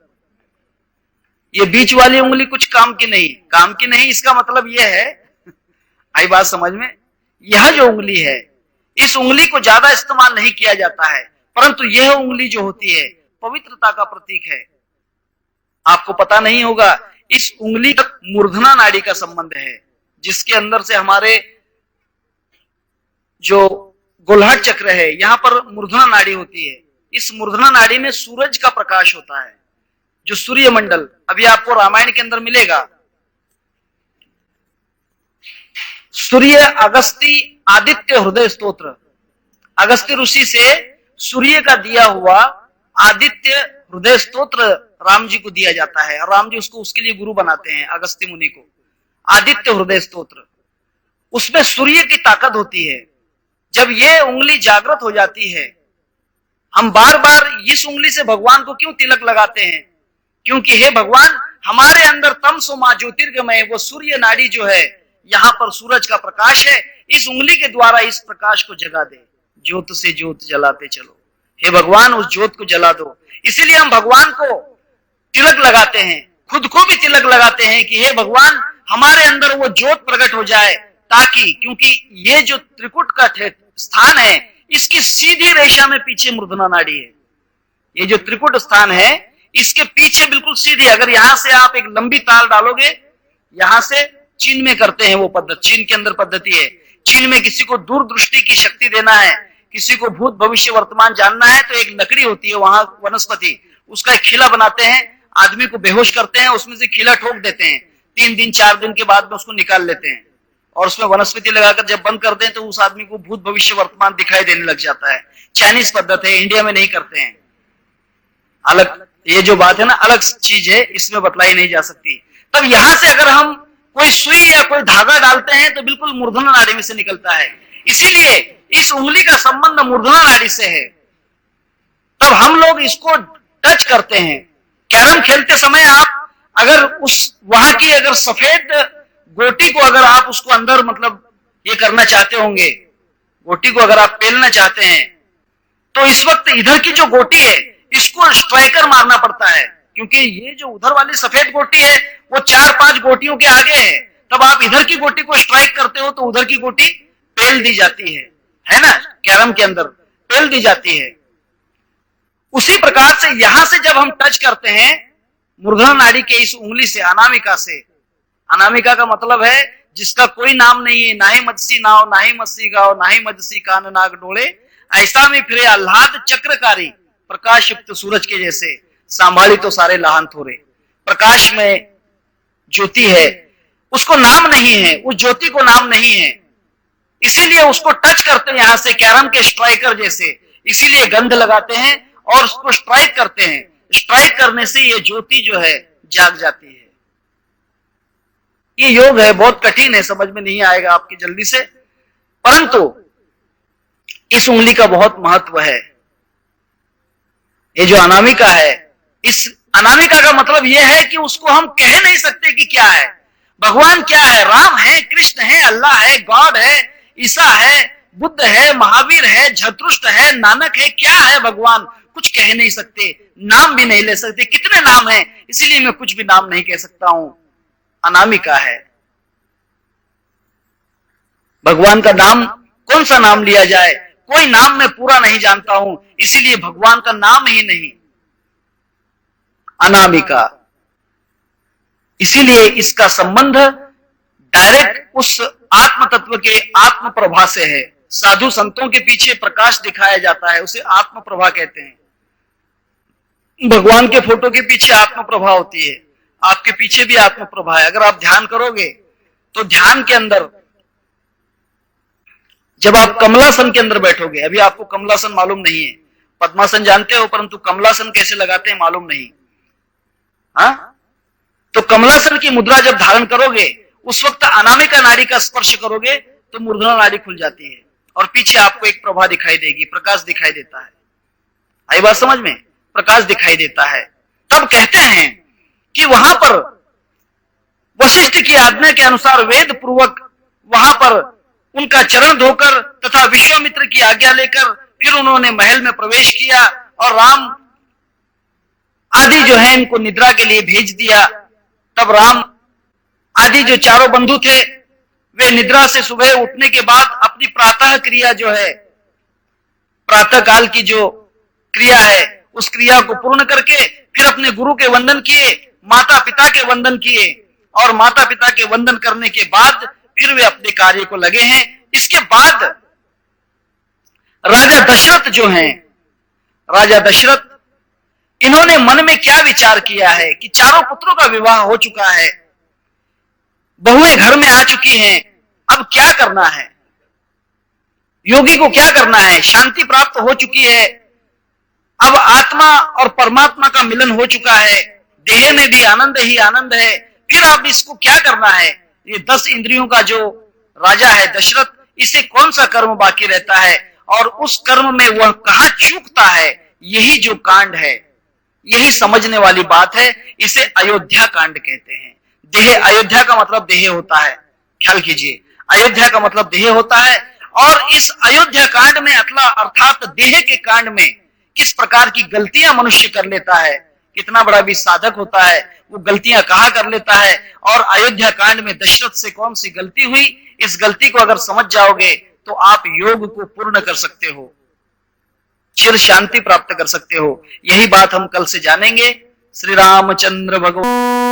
Speaker 2: ये बीच वाली उंगली कुछ काम की नहीं, काम की नहीं इसका मतलब यह है, आई बात समझ में, यह जो उंगली है, इस उंगली को ज्यादा इस्तेमाल नहीं किया जाता है, परंतु यह उंगली जो होती है पवित्रता का प्रतीक है। आपको पता नहीं होगा, इस उंगली तक मूर्धना नाड़ी का संबंध है, जिसके अंदर से हमारे जो गोल्हट चक्र है, यहां पर मूर्धना नाड़ी होती है। इस मूर्धना नाड़ी में सूरज का प्रकाश होता है, जो सूर्य मंडल अभी आपको रामायण के अंदर मिलेगा। सूर्य अगस्ती आदित्य हृदय स्तोत्र, अगस्त्य ऋषि से सूर्य का दिया हुआ आदित्य हृदय स्तोत्र राम जी को दिया जाता है, और राम जी उसको उसके लिए गुरु बनाते हैं, अगस्त्य मुनि को। आदित्य हृदय स्तोत्र, उसमें सूर्य की ताकत होती है। जब ये उंगली जागृत हो जाती है, हम बार बार इस उंगली से भगवान को क्यों तिलक लगाते हैं? क्योंकि हे भगवान, हमारे अंदर तमसो मां ज्योतिर्गमय, वो सूर्य नाड़ी जो है, यहां पर सूरज का प्रकाश है, इस उंगली के द्वारा इस प्रकाश को जगा दे, ज्योत से ज्योत जलाते चलो। हे भगवान, उस ज्योत को जला दो। इसीलिए हम भगवान को तिलक लगाते हैं, खुद को भी तिलक लगाते हैं कि हे भगवान, हमारे अंदर वो ज्योत प्रकट हो जाए, ताकि, क्योंकि ये जो त्रिकुट का स्थान है, इसकी सीधी रेखा में पीछे मूर्धना नाड़ी है। ये जो त्रिकुट स्थान है, इसके पीछे बिल्कुल सीधी, अगर यहां से आप एक लंबी तार डालोगे, यहां से चीन में करते हैं वो पद्धति, चीन के अंदर पद्धति है। चीन में किसी को दूरदृष्टि की शक्ति देना है, किसी को भूत भविष्य वर्तमान जानना है, तो एक लकड़ी होती है वहां वनस्पति, उसका एक खिला बनाते हैं, आदमी को बेहोश करते हैं, उसमें से खिला ठोक देते हैं, 3 दिन 4 दिन के बाद में उसको निकाल लेते हैं, और उसमें वनस्पति लगाकर जब बंद कर दें तो उस आदमी को भूत भविष्य वर्तमान दिखाई देने लग जाता है। चाइनीज पद्धति है, इंडिया में नहीं करते हैं। अलग ये जो बात है ना, अलग चीज है, इसमें बतलाई नहीं जा सकती। तब यहां से अगर हम कोई सुई या कोई धागा डालते हैं तो बिल्कुल मूर्धना नाड़ी में से निकलता है। इसीलिए इस उंगली का संबंध मूर्धना नाड़ी से है। तब हम लोग इसको टच करते हैं। कैरम खेलते समय आप अगर उस वहां की अगर सफेद गोटी को अगर आप उसको अंदर मतलब ये करना चाहते होंगे, गोटी को अगर आप पेलना चाहते हैं, तो इस वक्त इधर की जो गोटी है इसको स्ट्राइकर मारना पड़ता है, क्योंकि ये जो उधर वाली सफेद गोटी है वो 4-5 गोटियों के आगे है। तब आप इधर की गोटी को स्ट्राइक करते हो तो उधर की गोटी पेल दी जाती है ना, कैरम के अंदर पेल दी जाती है। उसी प्रकार से यहां से जब हम टच करते हैं मूर्धना नाड़ी के इस उंगली से, अनामिका से, अनामिका का मतलब है जिसका कोई नाम नहीं है, ना ही मदसी नाव, ना ही मस्सी गाओ, ना ही मदसी कान नाग डोले, ऐसा में फिरे आह्लाद चक्रकारी, प्रकाश युक्त सूरज के जैसे, संभाली तो सारे लाहन थोरे। प्रकाश में ज्योति है, उसको नाम नहीं है, उस ज्योति को नाम नहीं है, इसीलिए उसको टच करते हैं यहां से कैरम के स्ट्राइकर जैसे, इसीलिए गंध लगाते हैं और उसको स्ट्राइक करते हैं। स्ट्राइक करने से ये ज्योति जो है जाग जाती है। ये योग है, बहुत कठिन है, समझ में नहीं आएगा आपकी जल्दी से, परंतु इस उंगली का बहुत महत्व है। ये जो अनामिका है, इस अनामिका का मतलब यह है कि उसको हम कह नहीं सकते कि क्या है। भगवान क्या है? राम है, कृष्ण है, अल्लाह है, गॉड है, ईसा है, बुद्ध है, महावीर है, झरतुष्ट है, नानक है, क्या है भगवान? कुछ कह नहीं सकते, नाम भी नहीं ले सकते। कितने नाम हैं, इसीलिए मैं कुछ भी नाम नहीं कह सकता हूं। अनामिका है। भगवान का नाम, कौन सा नाम लिया जाए? कोई नाम मैं पूरा नहीं जानता हूं, इसीलिए भगवान का नाम ही नहीं, अनामिका। इसीलिए इसका संबंध डायरेक्ट उस आत्म तत्व के आत्म प्रभा से है। साधु संतों के पीछे प्रकाश दिखाया जाता है, उसे आत्म प्रभा कहते हैं। भगवान के फोटो के पीछे आत्म प्रभा होती है, आपके पीछे भी आत्म प्रभा है। अगर आप ध्यान करोगे तो ध्यान के अंदर जब आप कमलासन के अंदर बैठोगे, अभी आपको कमलासन मालूम नहीं है, पद्मासन जानते हो, परंतु कमलासन कैसे लगाते हैं मालूम नहीं। हाँ, तो कमलासन की मुद्रा जब धारण करोगे, उस वक्त अनामिका नाड़ी का स्पर्श करोगे तो मूर्धना नाड़ी खुल जाती है। और पीछे आपको एक प्रभा दिखाई देगी, प्रकाश दिखाई देता है। आई बात समझ में? प्रकाश दिखाई देता है। तब कहते हैं कि वहां पर वशिष्ठ की आज्ञा के अनुसार वेद पूर्वक वहां पर उनका चरण धोकर तथा विश्वामित्र की आज्ञा लेकर फिर उन्होंने महल में प्रवेश किया और राम आदि जो है इनको निद्रा के लिए भेज दिया। तब राम आदि जो चारों बंधु थे वे निद्रा से सुबह उठने के बाद अपनी प्रातः क्रिया जो है, प्रातः काल की जो क्रिया है उस क्रिया को पूर्ण करके फिर अपने गुरु के वंदन किए, माता पिता के वंदन किए और माता पिता के वंदन करने के बाद फिर वे अपने कार्य को लगे हैं। इसके बाद राजा दशरथ जो हैं, राजा दशरथ इन्होंने मन में क्या विचार किया है कि चारों पुत्रों का विवाह हो चुका है, बहुएं घर में आ चुकी हैं, अब क्या करना है, योगी को क्या करना है, शांति प्राप्त हो चुकी है, अब आत्मा और परमात्मा का मिलन हो चुका है, देह में भी आनंद ही आनंद है, फिर अब इसको क्या करना है। ये 10 इंद्रियों का जो राजा है दशरथ, इसे कौन सा कर्म बाकी रहता है और उस कर्म में वह कहां चूकता है, यही जो कांड है, यही समझने वाली बात है। इसे अयोध्या कांड कहते हैं। देह, अयोध्या का मतलब देह होता है, ख्याल कीजिए, अयोध्या का मतलब देह होता है। और इस अयोध्या कांड में अर्थात देह के कांड में किस प्रकार की गलतियां मनुष्य कर लेता है, कितना बड़ा भी साधक होता है वो गलतियां कहाँ कर लेता है। और अयोध्या कांड में दशरथ से कौन सी गलती हुई, इस गलती को अगर समझ जाओगे तो आप योग को पूर्ण कर सकते हो, चिर शांति प्राप्त कर सकते हो। यही बात हम कल से जानेंगे। श्री रामचंद्र भगवान।